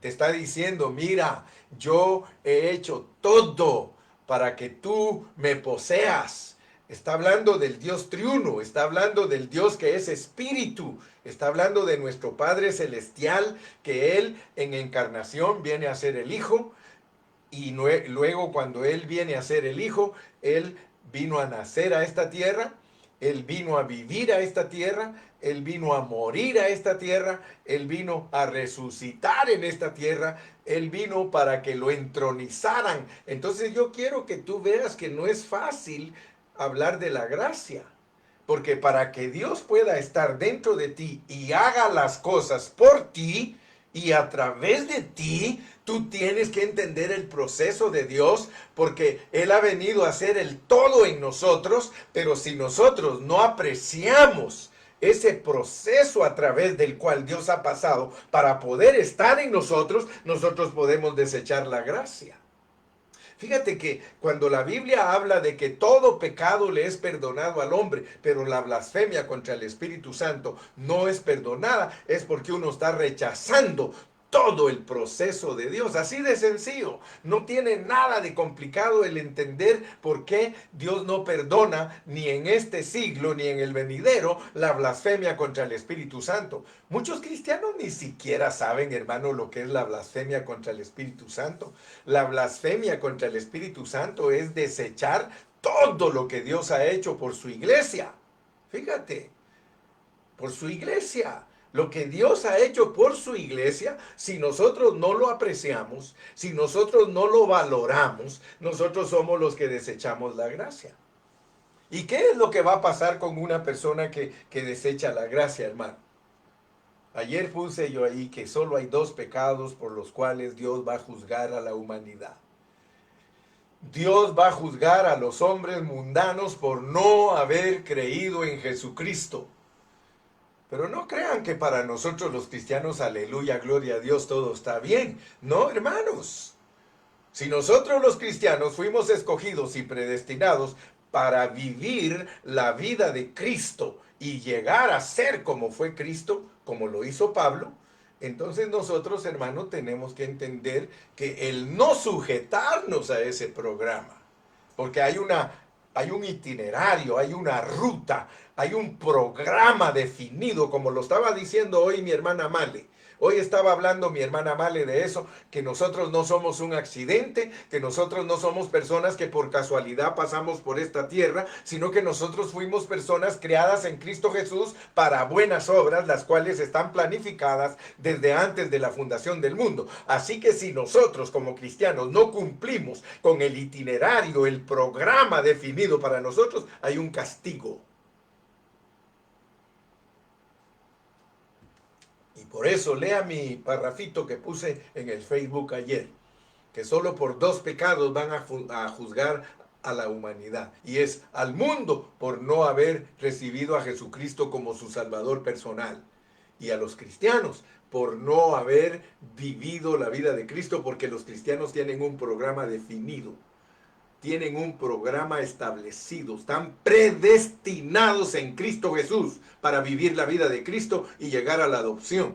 Te está diciendo, mira, yo he hecho todo para que tú me poseas. Está hablando del Dios triuno, está hablando del Dios que es espíritu, está hablando de nuestro Padre Celestial, que Él en encarnación viene a ser el Hijo, y luego cuando Él viene a ser el Hijo, Él vino a nacer a esta tierra, Él vino a vivir a esta tierra, Él vino a morir a esta tierra, Él vino a resucitar en esta tierra, Él vino para que lo entronizaran. Entonces yo quiero que tú veas que no es fácil hablar de la gracia. Porque para que Dios pueda estar dentro de ti y haga las cosas por ti y a través de ti, tú tienes que entender el proceso de Dios, porque Él ha venido a hacer el todo en nosotros, pero si nosotros no apreciamos ese proceso a través del cual Dios ha pasado para poder estar en nosotros, nosotros podemos desechar la gracia. Fíjate que cuando la Biblia habla de que todo pecado le es perdonado al hombre, pero la blasfemia contra el Espíritu Santo no es perdonada, es porque uno está rechazando todo el proceso de Dios. Así de sencillo. No tiene nada de complicado el entender por qué Dios no perdona ni en este siglo ni en el venidero la blasfemia contra el Espíritu Santo. Muchos cristianos ni siquiera saben, hermano, lo que es la blasfemia contra el Espíritu Santo. La blasfemia contra el Espíritu Santo es desechar todo lo que Dios ha hecho por su iglesia. Fíjate, por su iglesia. Lo que Dios ha hecho por su iglesia, si nosotros no lo apreciamos, si nosotros no lo valoramos, nosotros somos los que desechamos la gracia. ¿Y qué es lo que va a pasar con una persona que desecha la gracia, hermano? Ayer puse yo ahí que solo hay 2 pecados por los cuales Dios va a juzgar a la humanidad. Dios va a juzgar a los hombres mundanos por no haber creído en Jesucristo. Pero no crean que para nosotros los cristianos, aleluya, gloria a Dios, todo está bien. No, hermanos. Si nosotros los cristianos fuimos escogidos y predestinados para vivir la vida de Cristo y llegar a ser como fue Cristo, como lo hizo Pablo, entonces nosotros, hermanos, tenemos que entender que el no sujetarnos a ese programa, porque hay un itinerario, hay una ruta, hay un programa definido, como lo estaba diciendo hoy mi hermana Male. Hoy estaba hablando mi hermana Male de eso, que nosotros no somos un accidente, que nosotros no somos personas que por casualidad pasamos por esta tierra, sino que nosotros fuimos personas creadas en Cristo Jesús para buenas obras, las cuales están planificadas desde antes de la fundación del mundo. Así que si nosotros como cristianos no cumplimos con el itinerario, el programa definido para nosotros, hay un castigo. Y por eso lea mi parrafito que puse en el Facebook ayer, que solo por 2 pecados van a juzgar a la humanidad. Y es al mundo por no haber recibido a Jesucristo como su Salvador personal. Y a los cristianos por no haber vivido la vida de Cristo, porque los cristianos tienen un programa definido. Tienen un programa establecido, están predestinados en Cristo Jesús para vivir la vida de Cristo y llegar a la adopción.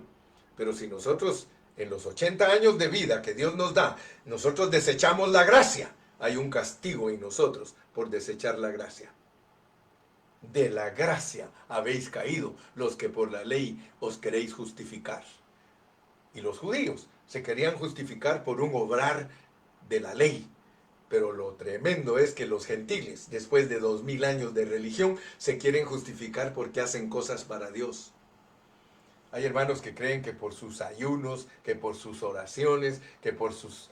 Pero si nosotros en los 80 años de vida que Dios nos da, nosotros desechamos la gracia, hay un castigo en nosotros por desechar la gracia. De la gracia habéis caído los que por la ley os queréis justificar. Y los judíos se querían justificar por un obrar de la ley. Pero lo tremendo es que los gentiles, después de 2000 años de religión, se quieren justificar porque hacen cosas para Dios. Hay hermanos que creen que por sus ayunos, que por sus oraciones, que por sus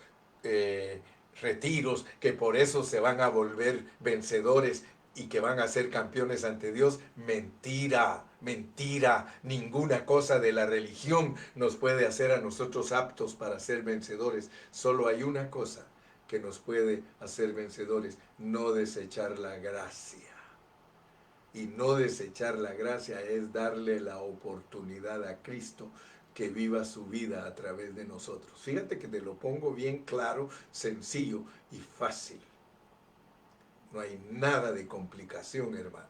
retiros, que por eso se van a volver vencedores y que van a ser campeones ante Dios. Mentira, mentira. Ninguna cosa de la religión nos puede hacer a nosotros aptos para ser vencedores. Solo hay una cosa. que nos puede hacer vencedores, no desechar la gracia. Y no desechar la gracia es darle la oportunidad a Cristo que viva su vida a través de nosotros. Fíjate que te lo pongo bien claro, sencillo y fácil. No hay nada de complicación, hermano.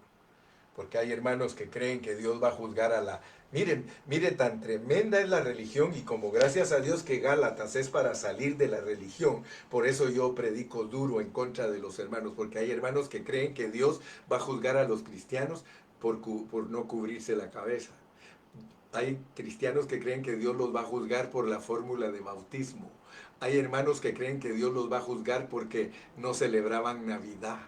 Porque hay hermanos que creen que Dios va a juzgar a la... Miren, tan tremenda es la religión y como gracias a Dios que Gálatas es para salir de la religión, por eso yo predico duro en contra de los hermanos, porque hay hermanos que creen que Dios va a juzgar a los cristianos por no cubrirse la cabeza. Hay cristianos que creen que Dios los va a juzgar por la fórmula de bautismo. Hay hermanos que creen que Dios los va a juzgar porque no celebraban Navidad.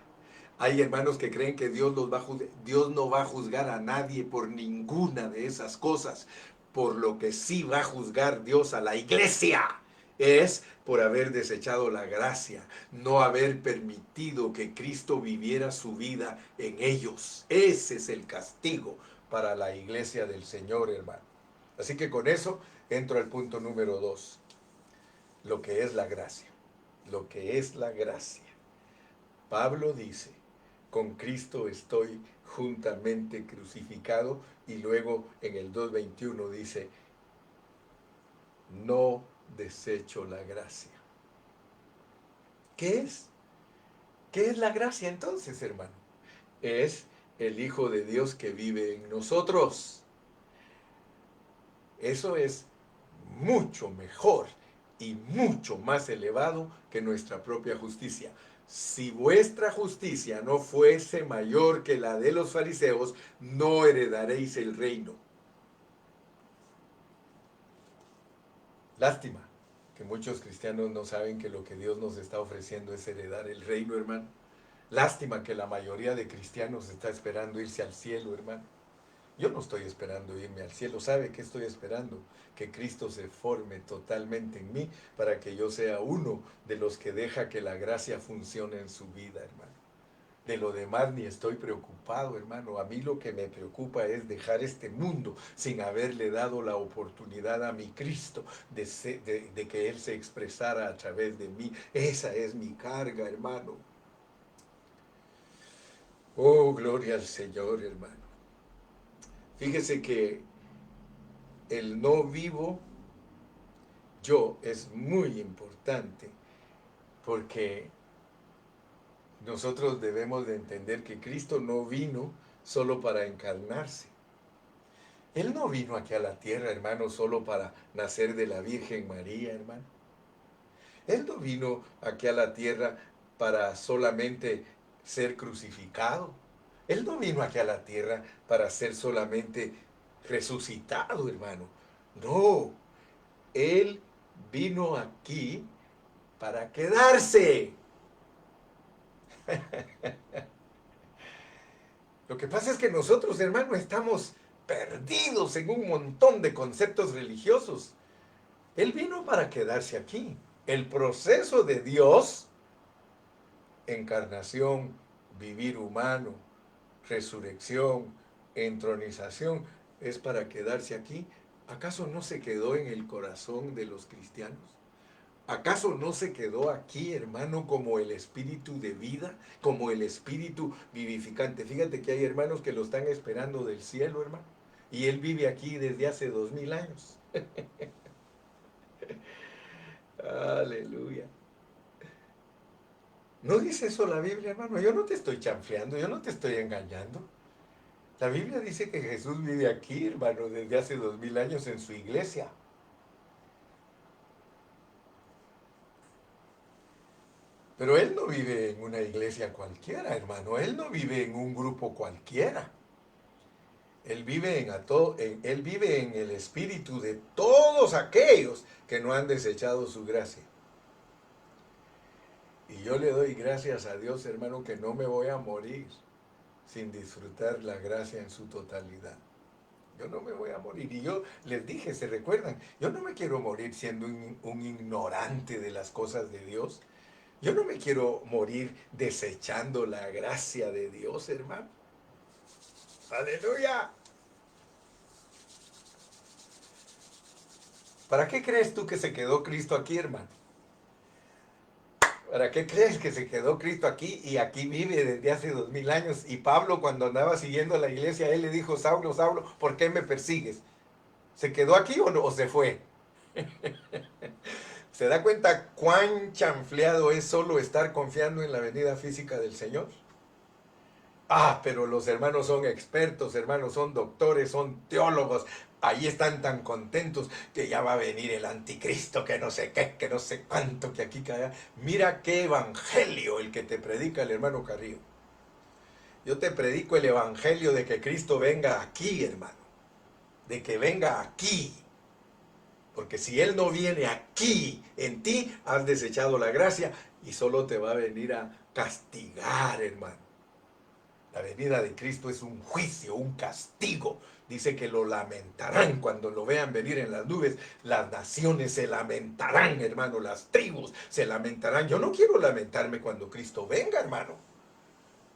Hay hermanos que creen que Dios los va a juzgar. Dios no va a juzgar a nadie por ninguna de esas cosas. Por lo que sí va a juzgar Dios a la iglesia es por haber desechado la gracia, no haber permitido que Cristo viviera su vida en ellos. Ese es el castigo para la iglesia del Señor, hermano. Así que con eso entro al punto número 2. Lo que es la gracia. Lo que es la gracia. Pablo dice, con Cristo estoy juntamente crucificado, y luego en el 2:21 dice, no desecho la gracia. ¿Qué es? ¿Qué es la gracia entonces, hermano? Es el Hijo de Dios que vive en nosotros. Eso es mucho mejor y mucho más elevado que nuestra propia justicia. Si vuestra justicia no fuese mayor que la de los fariseos, no heredaréis el reino. Lástima que muchos cristianos no saben que lo que Dios nos está ofreciendo es heredar el reino, hermano. Lástima que la mayoría de cristianos está esperando irse al cielo, hermano. Yo no estoy esperando irme al cielo. ¿Sabe qué estoy esperando? Que Cristo se forme totalmente en mí para que yo sea uno de los que deja que la gracia funcione en su vida, hermano. De lo demás ni estoy preocupado, hermano. A mí lo que me preocupa es dejar este mundo sin haberle dado la oportunidad a mi Cristo de que Él se expresara a través de mí. Esa es mi carga, hermano. Oh, gloria al Señor, hermano. Fíjese que el no vivo yo es muy importante porque nosotros debemos de entender que Cristo no vino solo para encarnarse. Él no vino aquí a la tierra, hermano, solo para nacer de la Virgen María, hermano. Él no vino aquí a la tierra para solamente ser crucificado. Él no vino aquí a la tierra para ser solamente resucitado, hermano. No, Él vino aquí para quedarse. Lo que pasa es que nosotros, hermano, estamos perdidos en un montón de conceptos religiosos. Él vino para quedarse aquí. El proceso de Dios, encarnación, vivir humano, resurrección, entronización, es para quedarse aquí. ¿Acaso no se quedó en el corazón de los cristianos? ¿Acaso no se quedó aquí, hermano, como el espíritu de vida, como el espíritu vivificante? Fíjate que hay hermanos que lo están esperando del cielo, hermano, y Él vive aquí desde hace 2000 años. Aleluya. ¿No dice eso la Biblia, hermano? Yo no te estoy chanfleando, yo no te estoy engañando. La Biblia dice que Jesús vive aquí, hermano, desde hace 2000 años en su iglesia. Pero Él no vive en una iglesia cualquiera, hermano. Él no vive en un grupo cualquiera. Él vive Él vive en el espíritu de todos aquellos que no han desechado su gracia. Y yo le doy gracias a Dios, hermano, que no me voy a morir sin disfrutar la gracia en su totalidad. Yo no me voy a morir. Y yo les dije, ¿se recuerdan? Yo no me quiero morir siendo un ignorante de las cosas de Dios. Yo no me quiero morir desechando la gracia de Dios, hermano. ¡Aleluya! ¿Para qué crees tú que se quedó Cristo aquí, hermano? ¿Para qué crees que se quedó Cristo aquí y aquí vive desde hace 2000 años? Y Pablo, cuando andaba siguiendo a la iglesia, él le dijo: Saulo, Saulo, ¿por qué me persigues? ¿Se quedó aquí o no, o se fue? ¿Se da cuenta cuán chanfleado es solo estar confiando en la venida física del Señor? Ah, pero los hermanos son expertos, hermanos, son doctores, son teólogos. Ahí están tan contentos que ya va a venir el anticristo, que no sé qué, que no sé cuánto, que aquí, que allá. Mira qué evangelio el que te predica el hermano Carrillo. Yo te predico el evangelio de que Cristo venga aquí, hermano. De que venga aquí. Porque si Él no viene aquí en ti, has desechado la gracia y solo te va a venir a castigar, hermano. La venida de Cristo es un juicio, un castigo. Dice que lo lamentarán cuando lo vean venir en las nubes. Las naciones se lamentarán, hermano. Las tribus se lamentarán. Yo no quiero lamentarme cuando Cristo venga, hermano.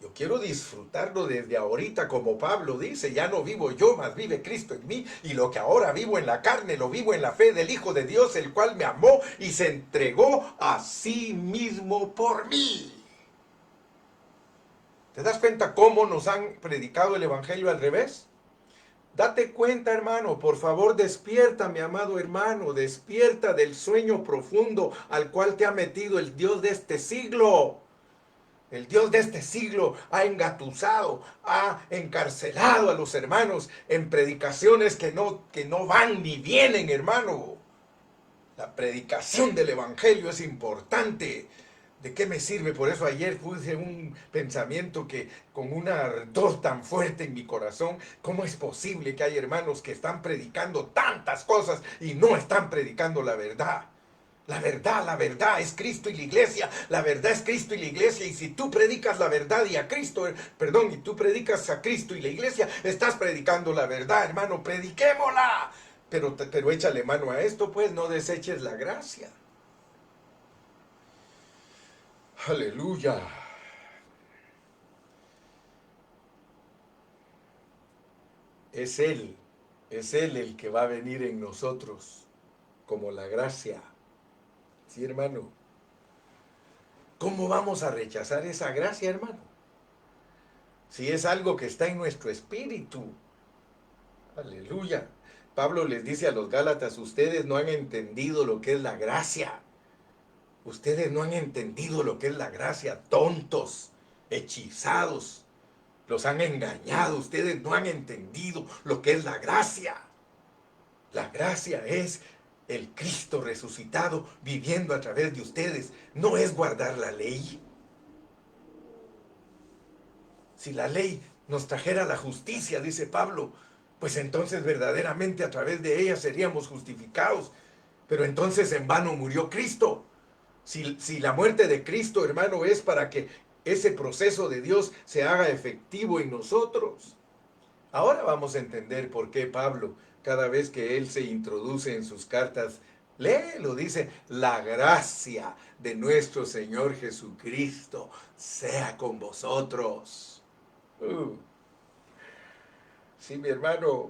Yo quiero disfrutarlo desde ahorita, como Pablo dice: ya no vivo yo, mas vive Cristo en mí, y lo que ahora vivo en la carne, lo vivo en la fe del Hijo de Dios, el cual me amó y se entregó a sí mismo por mí. ¿Te das cuenta cómo nos han predicado el evangelio al revés? Date cuenta, hermano, por favor, despierta, mi amado hermano, despierta del sueño profundo al cual te ha metido el Dios de este siglo. El Dios de este siglo ha engatusado, ha encarcelado a los hermanos en predicaciones que no van ni vienen, hermano. La predicación del evangelio es importante. ¿De qué me sirve? Por eso ayer puse un pensamiento que con un ardor tan fuerte en mi corazón: ¿cómo es posible que hay hermanos que están predicando tantas cosas y no están predicando la verdad? La verdad es Cristo y la iglesia. La verdad es Cristo y la iglesia. Y si tú predicas la verdad y a Cristo, y tú predicas a Cristo y la iglesia, estás predicando la verdad, hermano. Prediquémosla. Pero échale mano a esto, pues, no deseches la gracia. Aleluya. Es Él el que va a venir en nosotros como la gracia. Sí, hermano. ¿Cómo vamos a rechazar esa gracia, hermano? Si es algo que está en nuestro espíritu. Aleluya. Pablo les dice a los Gálatas: ustedes no han entendido lo que es la gracia. Ustedes no han entendido lo que es la gracia. Tontos, hechizados. Los han engañado. Ustedes no han entendido lo que es la gracia. La gracia es el Cristo resucitado viviendo a través de ustedes. No es guardar la ley. Si la ley nos trajera la justicia, dice Pablo, pues entonces verdaderamente a través de ella seríamos justificados. Pero entonces en vano murió Cristo. Si la muerte de Cristo, hermano, es para que ese proceso de Dios se haga efectivo en nosotros. Ahora vamos a entender por qué Pablo, cada vez que él se introduce en sus cartas, léelo, dice: la gracia de nuestro Señor Jesucristo sea con vosotros. Sí, mi hermano.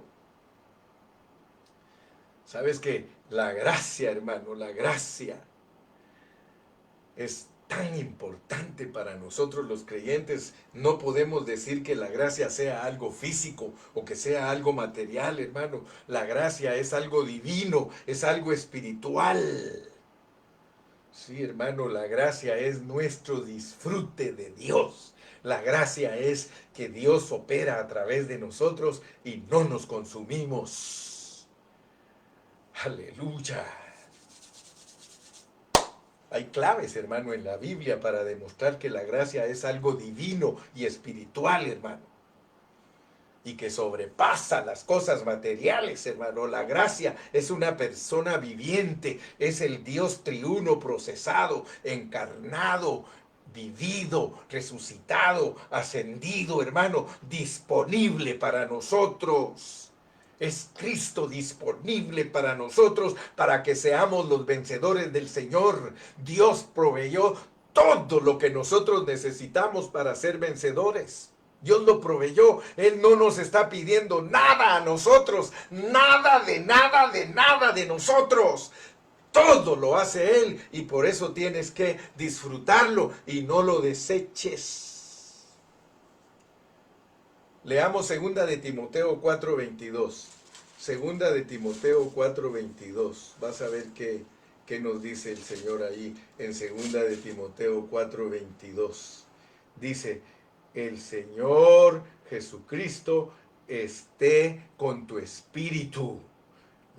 ¿Sabes qué? La gracia, hermano, la gracia es tan importante para nosotros los creyentes. No podemos decir que la gracia sea algo físico o que sea algo material, hermano. La gracia es algo divino, es algo espiritual. Sí, hermano, la gracia es nuestro disfrute de Dios. La gracia es que Dios opera a través de nosotros y no nos consumimos. Aleluya. Hay claves, hermano, en la Biblia para demostrar que la gracia es algo divino y espiritual, hermano. Y que sobrepasa las cosas materiales, hermano. La gracia es una persona viviente, es el Dios triuno procesado, encarnado, vivido, resucitado, ascendido, hermano, disponible para nosotros. Es Cristo disponible para nosotros, para que seamos los vencedores del Señor. Dios proveyó todo lo que nosotros necesitamos para ser vencedores. Dios lo proveyó. Él no nos está pidiendo nada a nosotros. Nada de nosotros. Todo lo hace Él y por eso tienes que disfrutarlo y no lo deseches. Leamos 2 de Timoteo 4:22. 2 de Timoteo 4:22. Vas a ver qué nos dice el Señor ahí en 2 de Timoteo 4:22. Dice, el Señor Jesucristo esté con tu espíritu.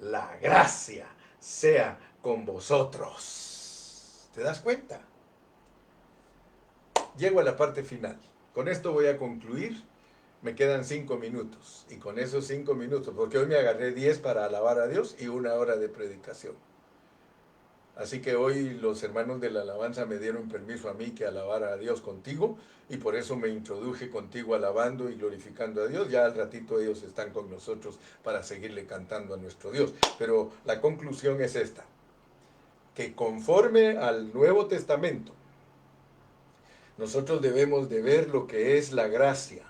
La gracia sea con vosotros. ¿Te das cuenta? Llego a la parte final. Con esto voy a concluir. Me quedan 5 minutos. Y con esos 5 minutos, porque hoy me agarré 10 para alabar a Dios y 1 hora de predicación. Así que hoy los hermanos de la alabanza me dieron permiso a mí que alabara a Dios contigo y por eso me introduje contigo alabando y glorificando a Dios. Ya al ratito ellos están con nosotros para seguirle cantando a nuestro Dios. Pero la conclusión es esta, que conforme al Nuevo Testamento, nosotros debemos de ver lo que es la gracia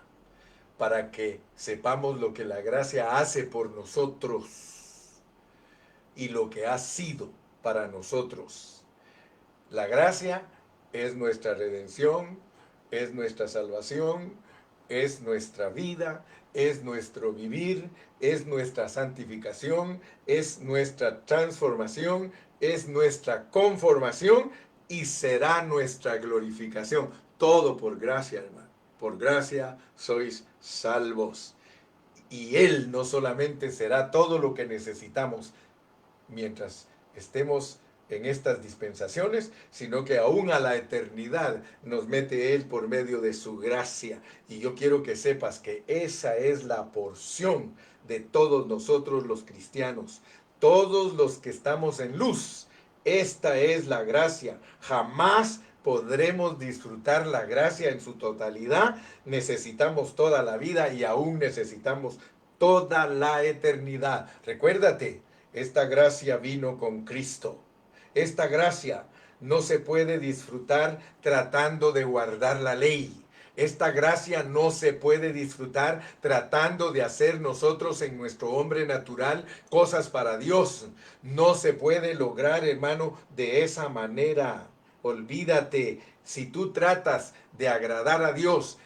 para que sepamos lo que la gracia hace por nosotros y lo que ha sido para nosotros. La gracia es nuestra redención, es nuestra salvación, es nuestra vida, es nuestro vivir, es nuestra santificación, es nuestra transformación, es nuestra conformación y será nuestra glorificación. Todo por gracia, hermano. Por gracia sois salvos. Y Él no solamente será todo lo que necesitamos mientras estemos en estas dispensaciones, sino que aún a la eternidad nos mete Él por medio de su gracia. Y yo quiero que sepas que esa es la porción de todos nosotros los cristianos, todos los que estamos en luz. Esta es la gracia. Jamás podremos disfrutar la gracia en su totalidad. Necesitamos toda la vida y aún necesitamos toda la eternidad. Recuérdate, esta gracia vino con Cristo. Esta gracia no se puede disfrutar tratando de guardar la ley. Esta gracia no se puede disfrutar tratando de hacer nosotros en nuestro hombre natural cosas para Dios. No se puede lograr, hermano, de esa manera. Olvídate, si tú tratas de agradar a Dios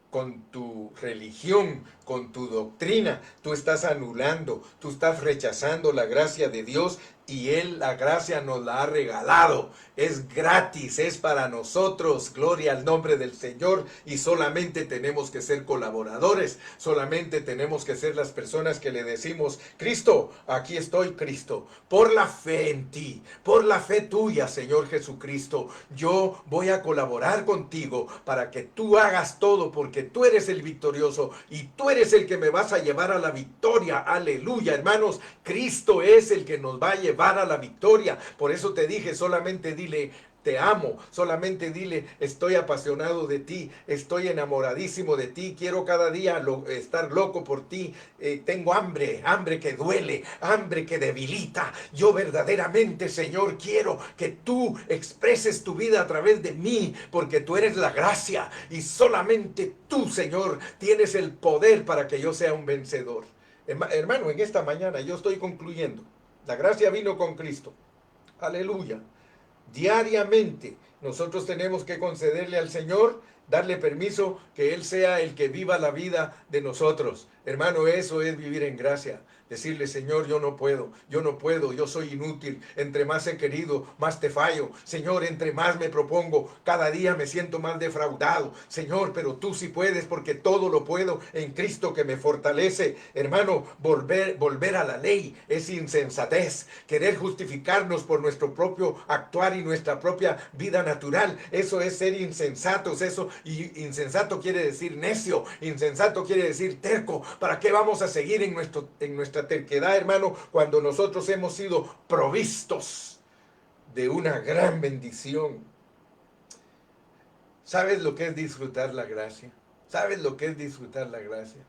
con tu religión, con tu doctrina, tú estás anulando, tú estás rechazando la gracia de Dios y Él la gracia nos la ha regalado. Es gratis, es para nosotros. Gloria al nombre del Señor. Y solamente tenemos que ser colaboradores. Solamente tenemos que ser las personas que le decimos, Cristo, aquí estoy, Cristo, por la fe en ti, por la fe tuya, Señor Jesucristo. Yo voy a colaborar contigo para que tú hagas todo, porque tú eres el victorioso y tú eres el que me vas a llevar a la victoria. Aleluya, hermanos. Cristo es el que nos va a llevar a la victoria. Por eso te dije, solamente dile, te amo, solamente dile, estoy apasionado de ti, estoy enamoradísimo de ti, quiero cada día estar loco por ti, tengo hambre, hambre que duele, hambre que debilita. Yo verdaderamente, Señor, quiero que tú expreses tu vida a través de mí, porque tú eres la gracia y solamente tú, Señor, tienes el poder para que yo sea un vencedor. Hermano, en esta mañana yo estoy concluyendo. La gracia vino con Cristo. Aleluya. Diariamente nosotros tenemos que concederle al Señor, darle permiso que Él sea el que viva la vida de nosotros. Hermano, eso es vivir en gracia. Decirle, Señor, yo no puedo, yo soy inútil. Entre más he querido, más te fallo. Señor, entre más me propongo, cada día me siento más defraudado. Señor, pero tú sí puedes, porque todo lo puedo en Cristo que me fortalece. Hermano, volver a la ley es insensatez. Querer justificarnos por nuestro propio actuar y nuestra propia vida natural, eso es ser insensatos. Y insensato quiere decir necio, insensato quiere decir terco. ¿Para qué vamos a seguir en nuestra terquedad, hermano, cuando nosotros hemos sido provistos de una gran bendición? ¿Sabes lo que es disfrutar la gracia? ¿Sabes lo que es disfrutar la gracia?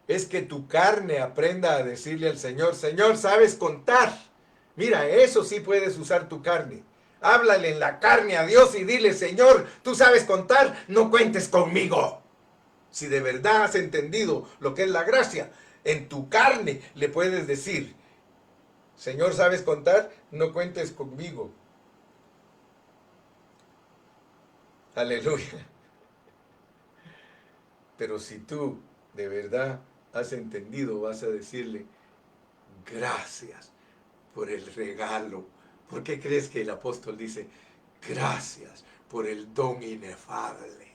Es que tu carne aprenda a decirle al Señor, Señor, ¿sabes contar? Mira, eso sí puedes usar tu carne. Háblale en la carne a Dios y dile, Señor, ¿tú sabes contar? No cuentes conmigo. Si de verdad has entendido lo que es la gracia, en tu carne le puedes decir, Señor, ¿sabes contar? No cuentes conmigo. Aleluya. Pero si tú de verdad has entendido, vas a decirle, gracias por el regalo. ¿Por qué crees que el apóstol dice, gracias por el don inefable?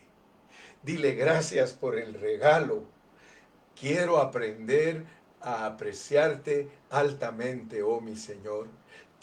Dile gracias por el regalo. Quiero aprender a apreciarte altamente, oh mi Señor.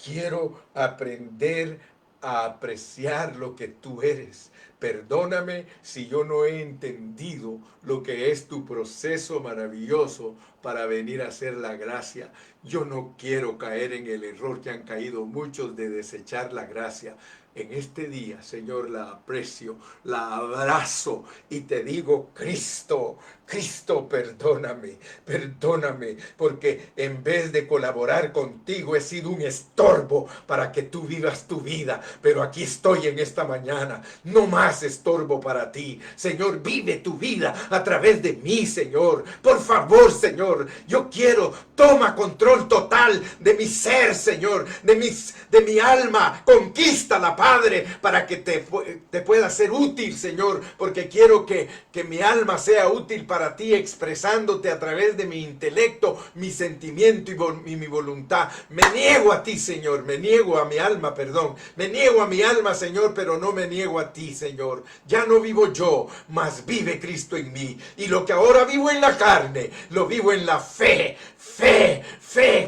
Quiero aprender a apreciar lo que tú eres. Perdóname si yo no he entendido lo que es tu proceso maravilloso para venir a hacer la gracia. Yo no quiero caer en el error que han caído muchos de desechar la gracia. En este día, Señor, la aprecio, la abrazo y te digo, Cristo, Cristo, perdóname, perdóname, porque en vez de colaborar contigo he sido un estorbo para que tú vivas tu vida. Pero aquí estoy en esta mañana, no más estorbo para ti. Señor, vive tu vida a través de mí, Señor. Por favor, Señor, yo quiero, toma control total de mi ser, Señor, de mi alma. Conquístala, Padre, para que te pueda ser útil, Señor, porque quiero que mi alma sea útil para ti, expresándote a través de mi intelecto, mi sentimiento y mi voluntad. Me niego a ti, Señor, me niego a mi alma, perdón, me niego a mi alma, Señor, pero no me niego a ti, Señor. Ya no vivo yo, mas vive Cristo en mí, y lo que ahora vivo en la carne, lo vivo en la fe,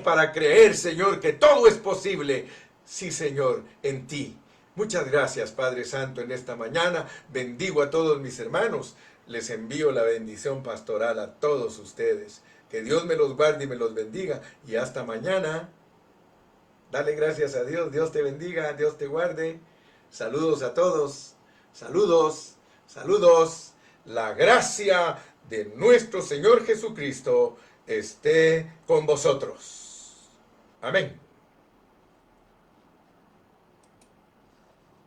para creer, Señor, que todo es posible, sí, Señor, en ti. Muchas gracias, Padre Santo, en esta mañana. Bendigo a todos mis hermanos. Les envío la bendición pastoral a todos ustedes. Que Dios me los guarde y me los bendiga. Y hasta mañana. Dale gracias a Dios. Dios te bendiga, Dios te guarde. Saludos a todos. Saludos, saludos. La gracia de nuestro Señor Jesucristo esté con vosotros. Amén.